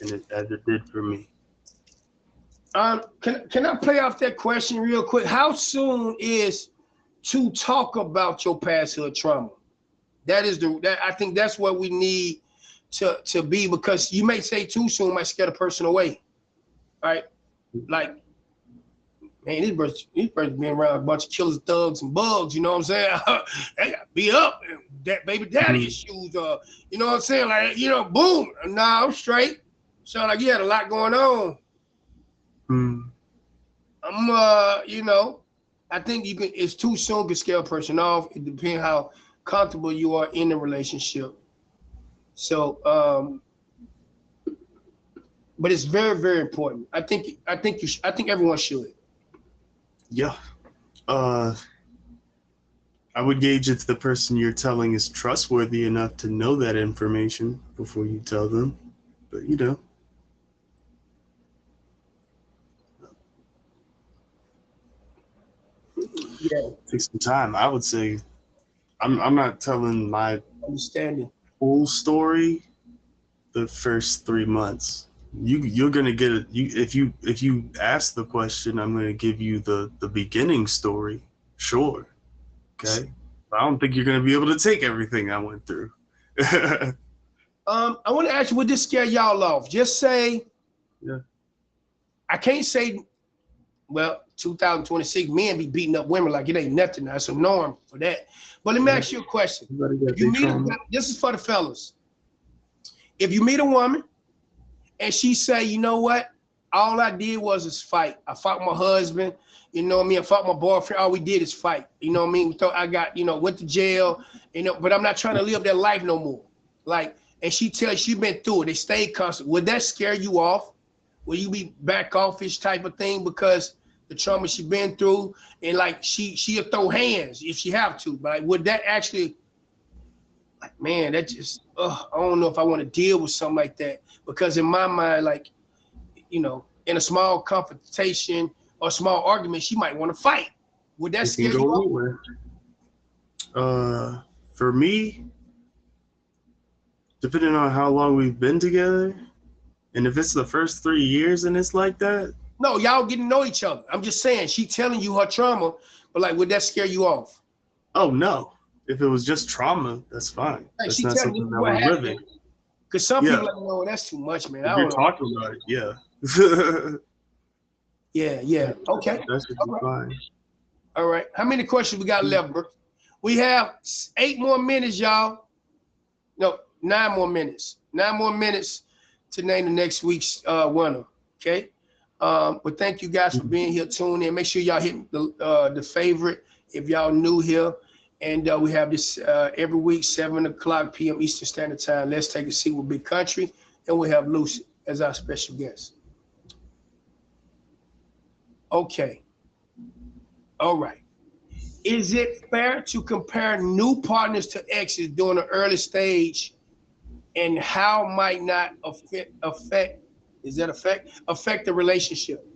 and as it did for me. Can I play off that question real quick? How soon is to talk about your pasthood trauma? I think that's what we need to be, because you may say too soon might scare the person away, right? Like, man, this person been around a bunch of killers, thugs, and bugs. You know what I'm saying? They got beat up, and that baby daddy issues. You know what I'm saying? Like, boom. Nah, I'm straight. Sound like you had a lot going on. I think it's too soon to scare a person off. It depends how comfortable you are in the relationship. So, but it's very, very important. I think everyone should. Yeah. I would gauge if the person you're telling is trustworthy enough to know that information before you tell them. But yeah, take some time. I would say I'm not telling my understanding full story the first 3 months. You're gonna get it. If you ask the question, I'm gonna give you the beginning story. Sure. Okay. I don't think you're gonna be able to take everything I went through. I want to ask you, would this scare y'all off? Just say, yeah. I can't say, well, 2026, men be beating up women like it ain't nothing. That's a norm for that. But let me ask you a question. This is for the fellas. If you meet a woman and she say, you know what? All I did was fight. I fought my husband. You know what I mean? I fought my boyfriend. All we did is fight. You know what I mean? So I got, went to jail, but I'm not trying to live that life no more. Like, and she tells she been through it. They stayed constant. Would that scare you off? Will you be back offish type of thing because the trauma she been through, and like she'll throw hands if she have to, but like, would that actually, like, man, that just, I don't know if I want to deal with something like that, because in my mind, like, in a small confrontation or small argument, she might want to fight. Would that scare you off? For me, depending on how long we've been together, and if it's the first 3 years and it's like that. No, y'all getting to know each other. I'm just saying, she telling you her trauma, but like, would that scare you off? Oh no. If it was just trauma, that's fine. Like, that's not something that we're living. Because some people like, no, that's too much, man. If you're talking about it, yeah. yeah. Okay. That should be fine. All right. How many questions we got left, bro? We have 8 more minutes, y'all. No, 9 more minutes. 9 more minutes to name the next week's winner. Okay. But thank you guys for being here, tuning in. Make sure y'all hit the favorite if y'all new here. And we have this every week, 7:00 p.m. Eastern Standard Time. Let's take a seat with Big Country, and we have Lucy as our special guest. Okay. All right. Is it fair to compare new partners to exes during the early stage, and how might not affect the relationship?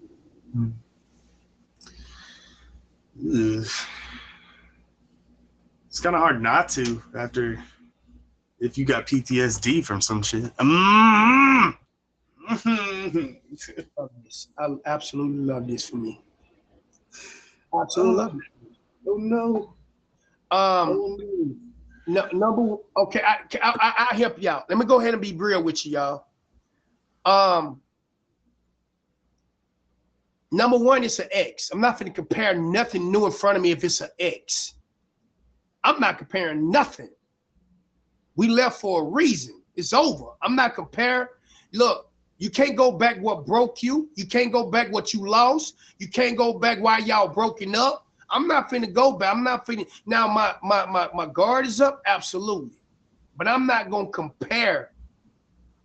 It's kind of hard not to if you got PTSD from some shit. I absolutely love this for me. Absolutely love it. Oh no. Okay, I'll help you out. Let me go ahead and be real with you, y'all. Number one, it's an ex. I'm not going to compare nothing new in front of me if it's an ex. I'm not comparing nothing. We left for a reason. It's over. I'm not comparing. Look, you can't go back what broke you. You can't go back what you lost. You can't go back why y'all broken up. I'm not finna go back. I'm not finna. Now my guard is up, absolutely. But I'm not gonna compare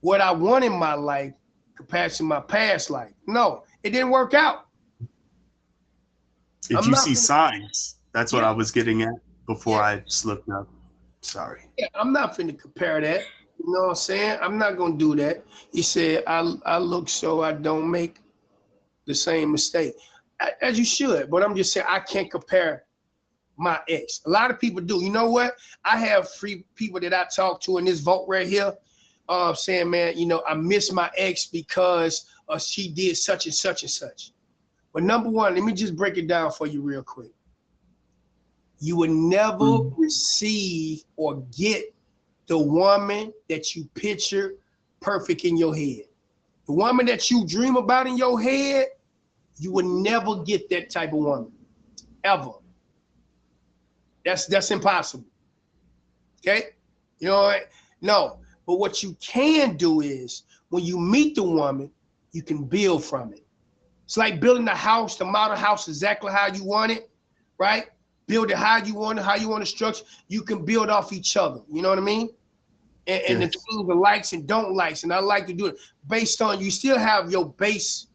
what I want in my life compared to my past life. No, it didn't work out. If you see signs, that's what I was getting at before I slipped up. Sorry. Yeah, I'm not finna compare that. You know what I'm saying? I'm not gonna do that. You said I look so I don't make the same mistake. as you should. But I'm just saying I can't compare my ex. A lot of people do. You know what? I have free people that I talk to in this vote right here, saying, man, you know, I miss my ex because she did such and such and such. But number one, let me just break it down for you real quick. You will never receive or get the woman that you picture perfect in your head. The woman that you dream about in your head, you will never get that type of woman, ever. That's impossible. Okay? You know what? No. But what you can do is when you meet the woman, you can build from it. It's like building a house, the model house exactly how you want it, right? Build it how you want it, how you want to structure. You can build off each other. You know what I mean? And yes. The likes and don't likes. And I like to do it based on, you still have your base,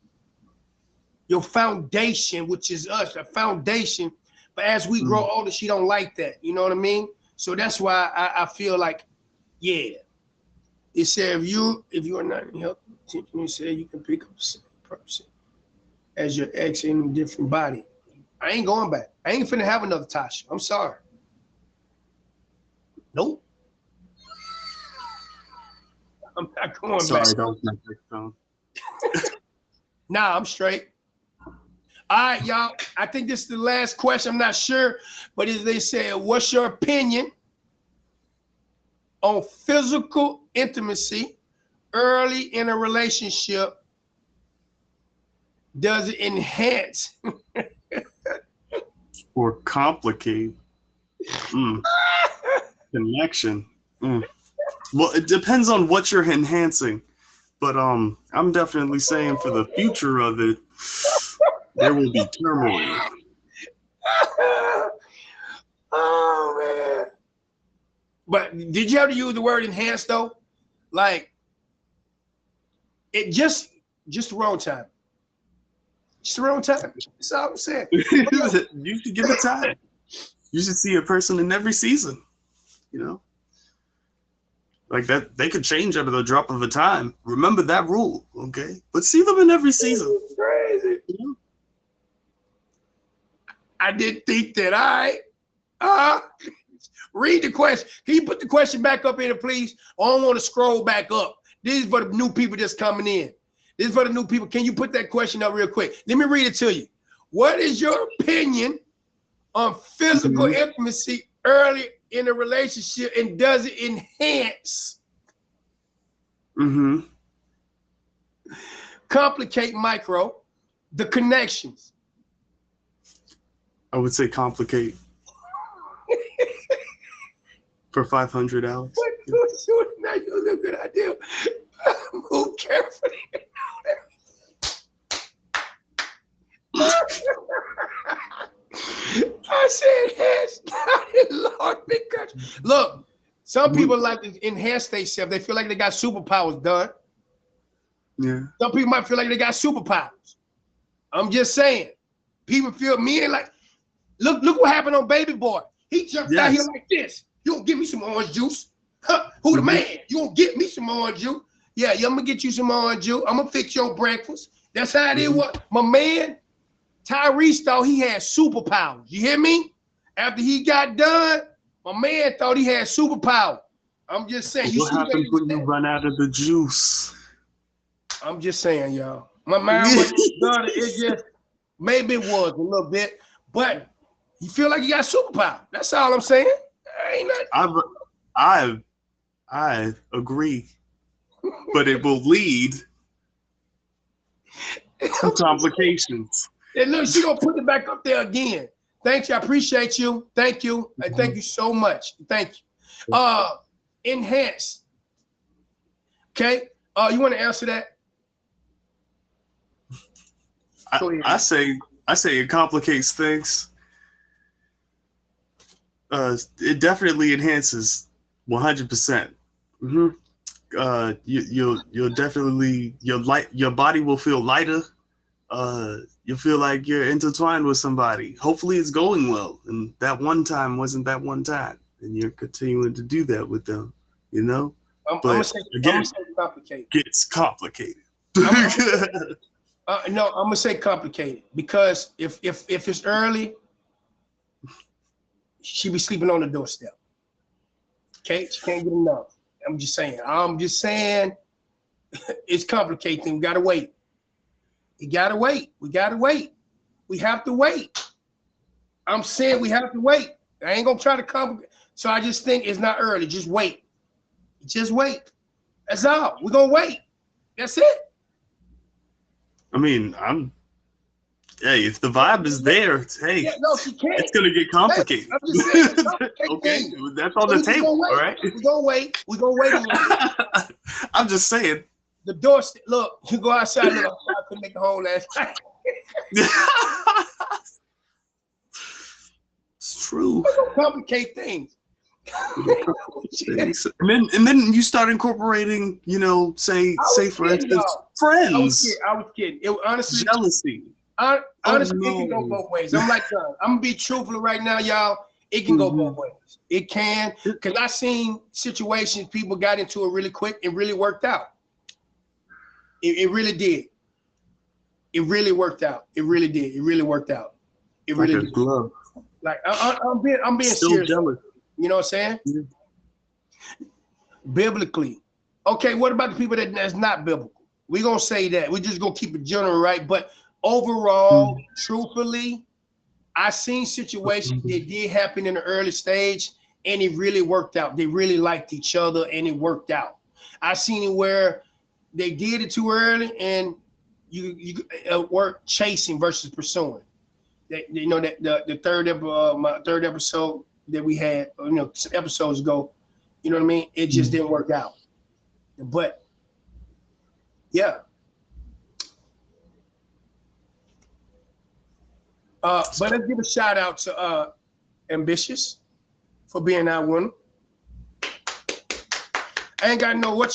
your foundation, which is us, a foundation. But as we grow older, she don't like that. You know what I mean? So that's why I feel like, yeah. It said if you are not in health, you said you can pick up the same person as your ex in a different body. I ain't going back. I ain't finna have another Tasha. I'm sorry. Nope. I'm not going back. Sorry, don't make that sound. Nah, I'm straight. All right, y'all. I think this is the last question. I'm not sure, but as they said, what's your opinion on physical intimacy early in a relationship? Does it enhance or complicate connection? Well, it depends on what you're enhancing, but I'm definitely saying for the future of it, there will be turmoil. Oh man! But did you have to use the word enhance though? Like it just the wrong time. Just the wrong time. That's all I'm saying. You should give it time. You should see a person in every season. You know, like that they could change at the drop of a time. Remember that rule, okay? But see them in every season. Crazy. You know? I didn't think that. All right. Read the question. Can you put the question back up in, please? I don't want to scroll back up. This is for the new people that's coming in. This is for the new people. Can you put that question up real quick? Let me read it to you. What is your opinion on physical intimacy early in a relationship, and does it enhance, complicate the connections? I would say complicate. For 500, Alex. Now you're a good idea. Move carefully. I said enhance, Lord, because look, some people like to enhance themselves. They feel like they got superpowers done. Yeah. Some people might feel like they got superpowers. I'm just saying. People feel men like, look what happened on Baby Boy. He jumped out here like this. You gonna give me some orange juice? Huh? Who the man? You gonna get me some orange juice? Yeah, I'm gonna get you some orange juice. I'm gonna fix your breakfast. That's how it was. My man, Tyrese thought he had superpowers. You hear me? After he got done, my man thought he had superpower. I'm just saying. What happens when you run out of the juice? I'm just saying, y'all. My mind wasn't done. It just, maybe it was a little bit, but you feel like you got superpower. That's all I'm saying. Ain't nothing. I agree, but it will lead to complications. And look, she gonna put it back up there again. Thank you. I appreciate you. Thank you. And thank you so much. Thank you. Enhance. Okay. You want to answer that? I say it complicates things. It definitely enhances 100%. You'll definitely your body will feel lighter. You'll feel like you're intertwined with somebody. Hopefully it's going well, and that one time wasn't that one time, and you're continuing to do that with them. You know, but again, it gets complicated. No, I'm gonna say complicated because if it's early, she be sleeping on the doorstep. Okay, she can't get enough. I'm just saying. It's complicated. We gotta wait. We gotta wait. We gotta wait. We have to wait. I'm saying we have to wait. I ain't gonna try to complicate. So I just think it's not early. Just wait. Just wait. That's all. We're gonna wait. That's it. I mean, hey, if the vibe is there, hey, Yeah, no, she can't. it's gonna get complicated. I'm just saying, it's complicated Okay, thing. that's on the table, all right? We're gonna wait. We're gonna wait a little bit. I'm just saying. The doorstep. Look, you go outside. Look, I couldn't make a home last night. It's true. We're gonna complicate things. And then you start incorporating, say for kidding, instance, y'all. friends, I was kidding. It honestly, jealousy. honestly, no. it can go both ways. I'm like, I'm gonna be truthful right now, y'all. It can go both ways. It can, because I seen situations people got into it really quick and really worked out. It really did. It really worked out. It really did. It really worked out. It really did. Glove. Like I'm being Still serious. jealous. You know what I'm saying? Yeah. Biblically. Okay, what about the people that's not biblical? We're gonna say that. We're just gonna keep it general, right? But overall, truthfully, I seen situations that did happen in the early stage and it really worked out. They really liked each other and it worked out. I seen it where they did it too early and you work chasing versus pursuing. That the my third episode that we had, episodes ago, you know what I mean? It just didn't work out. But yeah. But let's give a shout out to Ambitious for being our winner. I ain't got no I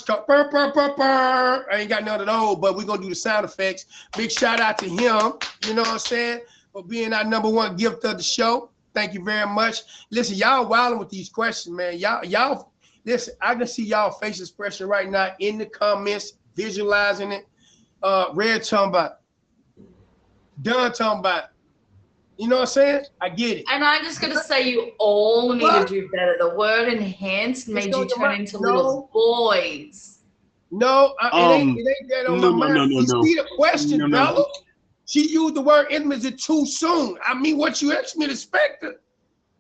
ain't got none of those, but we're gonna do the sound effects. Big shout out to him, you know what I'm saying, for being our #1 gift of the show. Thank you very much. Listen, y'all wilding with these questions, man. Y'all listen, I can see y'all face expression right now in the comments, visualizing it. Red talking about, Dunn talking about, you know what I'm saying? I get it. And I'm just going to say you all need to do better. The word enhanced made you turn into little boys. No, it ain't that on my mind. You see the question, Bella? She used the word intimacy too soon. I mean, what you asked me to expect?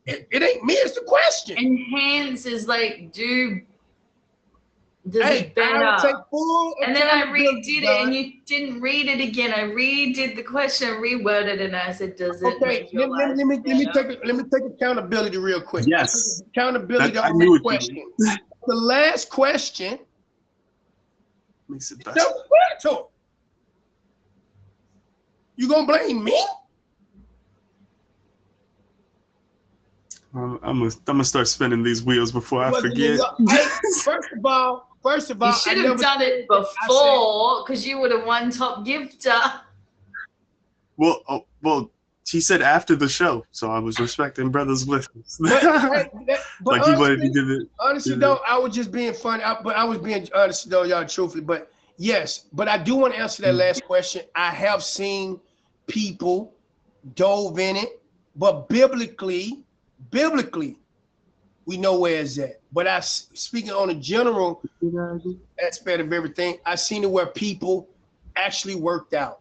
It ain't me, it's the question. Enhance is like, does Hey, it better? I would take full And then I accountability, redid it and you didn't read it again. I redid the question, reworded it, and I said, does it Okay, make your life let me better? take accountability real quick. Yes. Accountability I on knew that it. question. The last question, Makes it better. self-explanatory. You gonna blame me? I'm gonna start spinning these wheels before I forget. Hey, first of all, You should have done it before because you would have won top gifter. Well, she said after the show, so I was respecting brother's wishes. But Like he wanted to give it. Honestly, though, I was just being funny. But I was being honest, though, y'all, truthfully. But yes, but I do want to answer that last question. I have seen people dove in it, but biblically, we know where it's at. But speaking on a general aspect of everything, I've seen it where people actually worked out.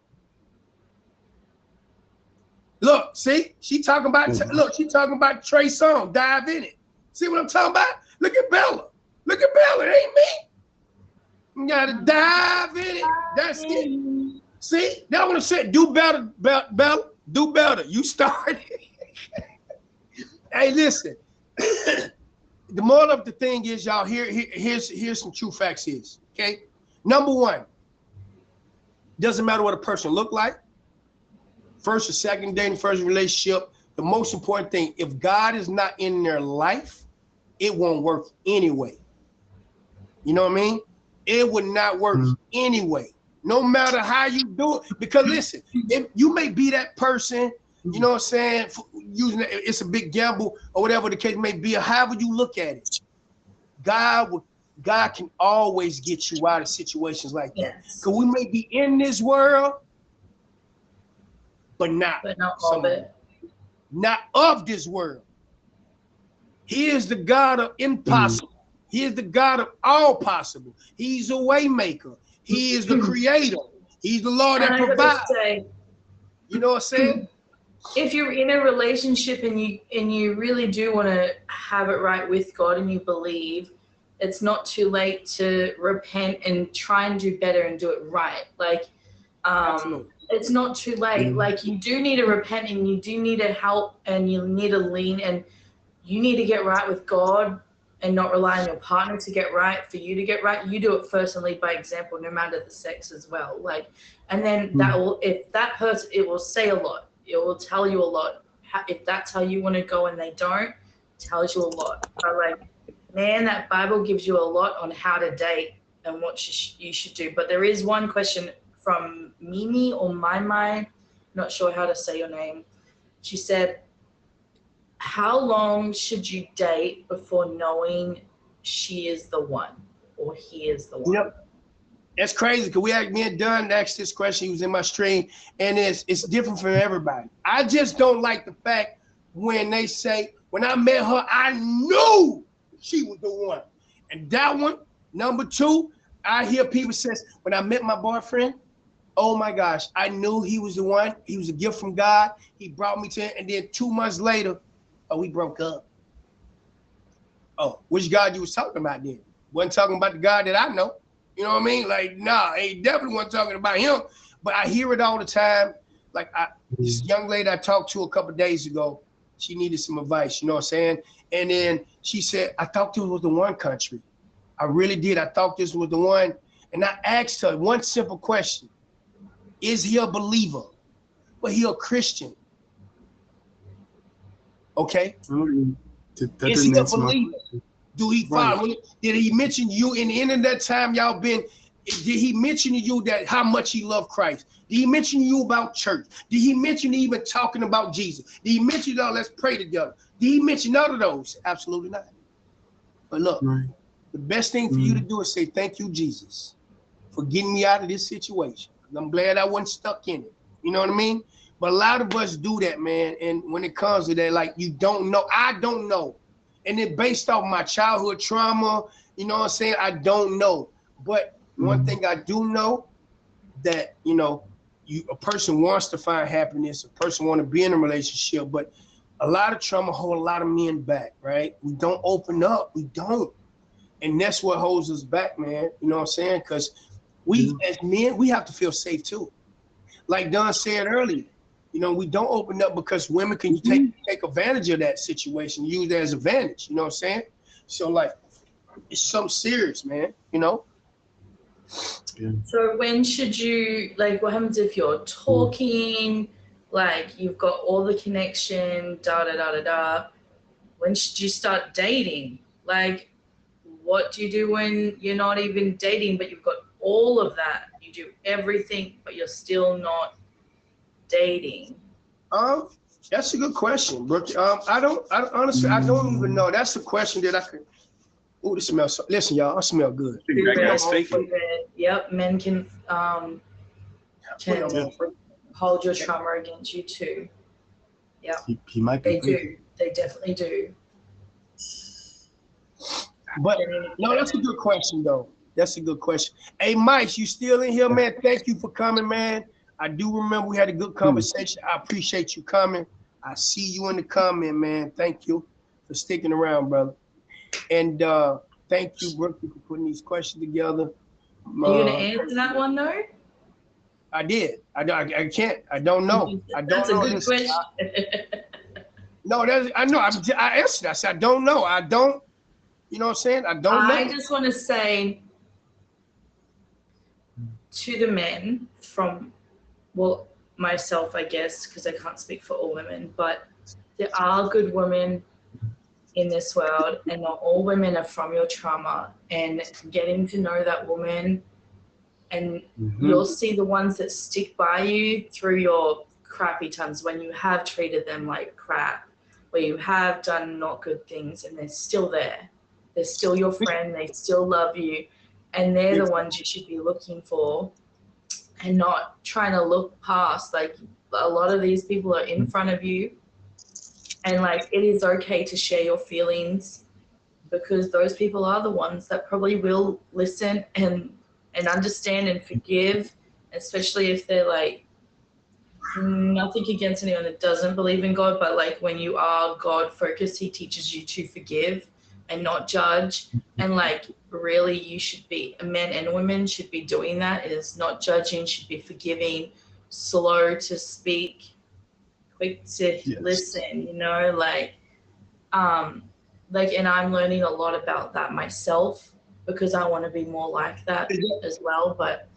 Look, see, she talking about Trey Songz. Dive in it. See what I'm talking about? Look at Bella. It ain't me. You gotta dive in it. That's it. See, that's what I said. Do better, Bella. Do better. You started. Hey, listen. The moral of the thing is, y'all, here's some true facts is, okay? #1, doesn't matter what a person look like, first or second dating, first relationship, the most important thing, if God is not in their life, it won't work anyway. You know what I mean? It would not work anyway, no matter how you do it. Because listen, if you may be that person, you know what I'm saying, it's a big gamble or whatever the case may be, or however you look at it. God can always get you out of situations like that. Because we may be in this world, but not all of some, it. not of this world. He is the God of impossible. He is the God of all possible. He's a way maker. He is the creator. He's the Lord that provides. You know what I'm saying? If you're in a relationship and you really do want to have it right with God and you believe, it's not too late to repent and try and do better and do it right. Like, it's not too late. Like, you do need to repent and you do need to help and you need to lean and you need to get right with God and not rely on your partner to get right. For you to get right, you do it first and lead by example, no matter the sex as well. Like, and then that will, if that person, it will say a lot. It will tell you a lot. If that's how you want to go and they don't, it tells you a lot. But like, man, that Bible gives you a lot on how to date and what you should do. But there is one question from Mimi or My, not sure how to say your name. She said, how long should you date before knowing she is the one or he is the one? Yep. That's crazy because me and Dunn asked this question. He was in my stream, and it's different for everybody. I just don't like the fact when they say, when I met her, I knew she was the one. And that one, number two, I hear people say, when I met my boyfriend, oh my gosh, I knew he was the one. He was a gift from God. He brought me to it. And then 2 months later, oh, we broke up. Oh, which God you was talking about then? Wasn't talking about the God that I know. You know what I mean? Like, nah, he definitely wasn't talking about him. But I hear it all the time. Like, this young lady I talked to a couple of days ago, she needed some advice, you know what I'm saying? And then she said, I thought this was the one country. I really did. I thought this was the one. And I asked her one simple question. Is he a believer? Well, he a Christian. Okay? Is he a believer? Do he follow? Right. Did he mention you in the end of that time y'all been? Did he mention to you that how much he loved Christ? Did he mention to you about church? Did he mention even talking about Jesus? Did he mention, let's pray together? Did he mention none of those? Absolutely not. But look, the best thing for you to do is say, thank you, Jesus, for getting me out of this situation. I'm glad I wasn't stuck in it. You know what I mean? But a lot of us do that, man. And when it comes to that, like, you don't know. I don't know. And then based off my childhood trauma, you know what I'm saying? I don't know. But one thing I do know, that, you know, a person wants to find happiness, a person want to be in a relationship, but a lot of trauma hold a lot of men back, right? We don't open up. We don't. And that's what holds us back, man. You know what I'm saying? Because we, as men, we have to feel safe too. Like Don said earlier, you know, we don't open up because women can take advantage of that situation, use that as advantage, you know what I'm saying? So, like, it's something serious, man, you know? Yeah. So when should you, like, what happens if you're talking, like, you've got all the connection, when should you start dating? Like, what do you do when you're not even dating, but you've got all of that? You do everything, but you're still not dating. That's a good question, Brooke. Honestly, I don't even know. That's a question that I could. Oh, this smells. Listen, y'all, I smell good. Yep, men can hold your trauma against you too. Yeah, he might be. They do. They definitely do. But no, that's a good question though. That's a good question. Hey, Mike, you still in here, man? Thank you for coming, man. I do remember we had a good conversation. I appreciate you coming. I see you in the comment, man. Thank you for sticking around, brother. And thank you, Brooke, for putting these questions together. Are you gonna answer that one though? I did. I can't. I don't know. I don't know. That's a good question. No, I know. I answered. I said I don't know. I don't. You know what I'm saying? I don't know. I just want to say to the men from, well, myself, I guess, because I can't speak for all women, but there are good women in this world, and not all women are from your trauma. And getting to know that woman, and you'll see the ones that stick by you through your crappy times, when you have treated them like crap, where you have done not good things, and they're still there. They're still your friend. They still love you, and they're the ones you should be looking for. and not trying to look past. Like, a lot of these people are in front of you, and like, it is okay to share your feelings, because those people are the ones that probably will listen and understand and forgive, especially if they're like, nothing against anyone that doesn't believe in God, but like, when you are God focused, he teaches you to forgive and not judge. And like, really, you should be, men and women should be doing that, is not judging, should be forgiving, slow to speak, quick to listen, you know, like, and I'm learning a lot about that myself, because I want to be more like that as well. But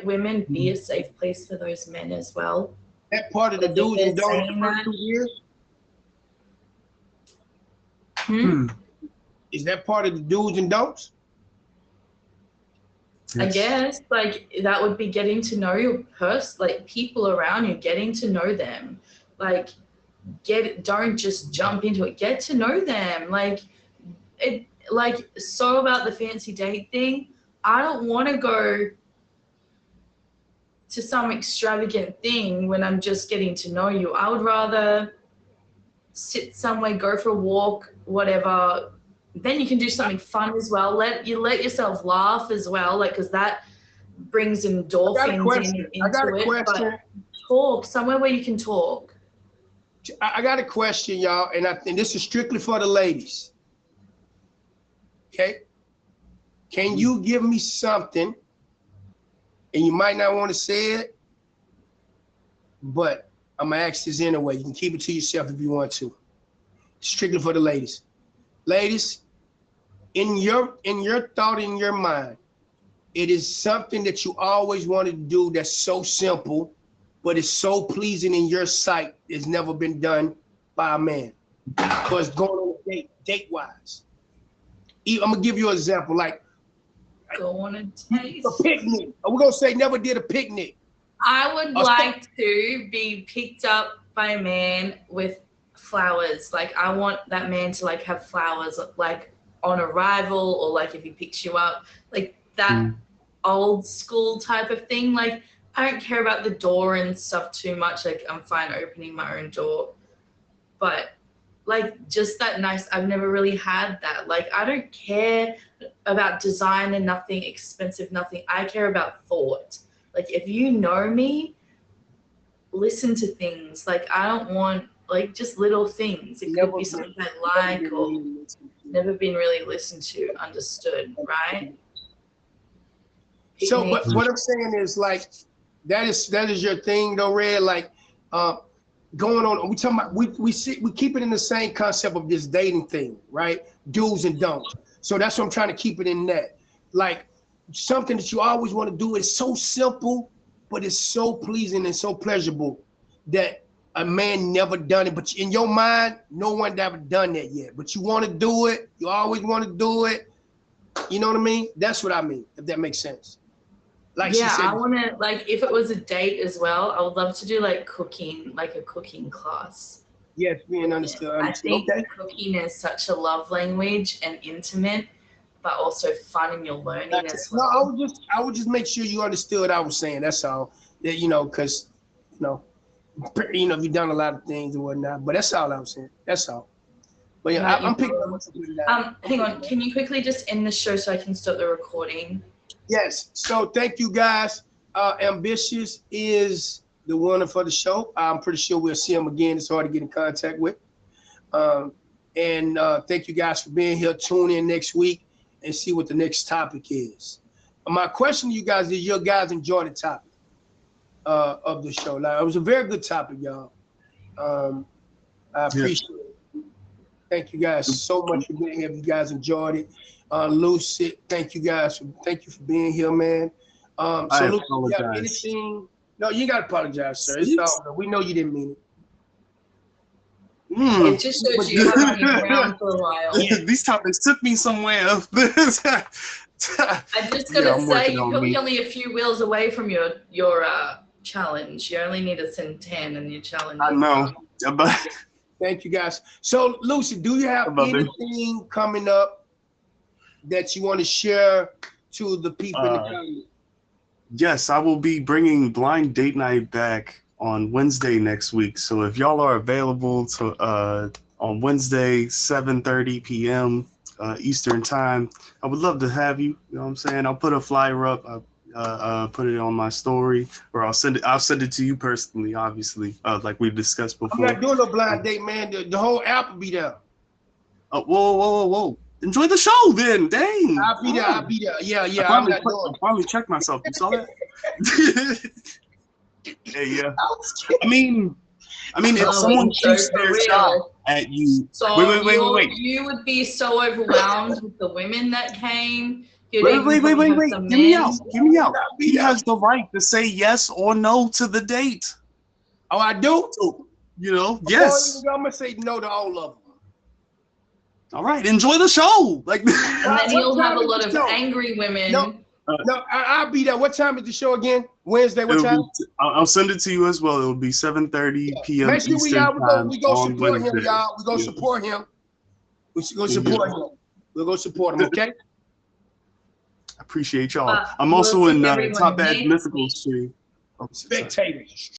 women, be a safe place for those men as well. That part of the do's and don'ts the first 2 years? Is that part of the do's and don'ts? I guess, like, that would be getting to know your like, people around you, getting to know them. Like, don't just jump into it. Get to know them. Like, so about the fancy date thing, I don't want to go to some extravagant thing when I'm just getting to know you. I would rather sit somewhere, go for a walk, whatever. Then you can do something fun as well. Let yourself laugh as well, like, because that brings endorphins into it. But talk somewhere where you can talk. I got a question, y'all, and I think this is strictly for the ladies. Okay? Can you give me something, and you might not want to say it, but I'm gonna ask this anyway. You can keep it to yourself if you want to. Strictly for the ladies. Ladies, in your thought, in your mind, it is something that you always wanted to do that's so simple, but it's so pleasing in your sight. It's never been done by a man. Because going on a date-wise. I'm gonna give you an example. Like, go on a date. A picnic. We're gonna say never did a picnic. I would like to be picked up by a man with flowers. Like, I want that man to like have flowers like on arrival, or like if he picks you up, like that old school type of thing. Like, I don't care about the door and stuff too much. Like, I'm fine opening my own door, but like, just that nice, I've never really had that. Like, I don't care about design and nothing expensive, nothing. I care about thought. Like, if you know me, listen to things. Like, I don't want like just little things. It could be something I like, or never been really listened to, understood, right? So, but what I'm saying is, like, that is your thing though, Red. Like, going on, we talking about, we keep it in the same concept of this dating thing, right? Do's and don'ts. So that's what I'm trying to keep it in that. Like, something that you always want to do is so simple, but it's so pleasing and so pleasurable that a man never done it. But in your mind, no one ever done that yet. But you want to do it. You always want to do it. You know what I mean? That's what I mean, if that makes sense. Like, yeah, she said, I want to, like, if it was a date as well, I would love to do like cooking, like a cooking class. yes, being understood. I think cooking is such a love language and intimate, but also fun, and you're learning as well. No, I would just make sure you understood what I was saying. That's all. That, you know, because you've done a lot of things and whatnot. But that's all I was saying. That's all. But yeah, I'm picking up. Hang on, can you quickly just end the show so I can stop the recording? Yes. So thank you guys. Ambitious is the winner for the show. I'm pretty sure we'll see him again. It's hard to get in contact with. And thank you guys for being here. Tune in next week and see what the next topic is. My question to you guys is, you guys enjoy the topic of the show? Like, it was a very good topic, y'all. I appreciate it. Thank you guys so much for being here. If you guys enjoyed it. Lucy, thank you for being here, man. So Lucy, you got anything? No, you gotta apologize, sir. It's all good. We know you didn't mean it. It just shows you haven't been around for a while. These topics took me somewhere. I just gotta say, you're probably only a few wheels away from your challenge. You only need to send 10 and your challenge. I know. Thank you guys. So Lucy, do you have anything coming up that you want to share to the people in the Yes, I will be bringing Blind Date Night back on Wednesday next week. So if y'all are available to on Wednesday, 7:30 p.m. Eastern time, I would love to have you. You know what I'm saying? I'll put a flyer up. Put it on my story, or I'll send it. I'll send it to you personally, obviously, like we've discussed I'm before. not doing no blind date, man. The whole app will be there. Whoa! Enjoy the show, then. Dang. I'll be there. I'll be there. Yeah, I I'm not doing I finally checked myself. You saw that? Hey, yeah. it. I mean, if Oh, someone it's so shoots for their real. shot at you, So wait. you would be so overwhelmed with the women that came. You'd Wait. even probably have some Hear me men. out. He has the right to say yes or no to the date. Oh, I do? So, yes. I'm going to say no to all of them. All right, enjoy the show. Like, And then What you'll have time a is lot the of show? angry women. No. No, I'll be there. What time is the show again? Wednesday, what time? I'll send it to you as well. It'll be 7:30 p.m. Make sure Eastern time we go on support him, Wednesday. y'all. We go Yeah. support him. We go support him. We'll go support him, okay? I appreciate y'all. But I'm we'll also see in everyone Top Bad next Mythical week. stream. Oh, sorry. Spectators.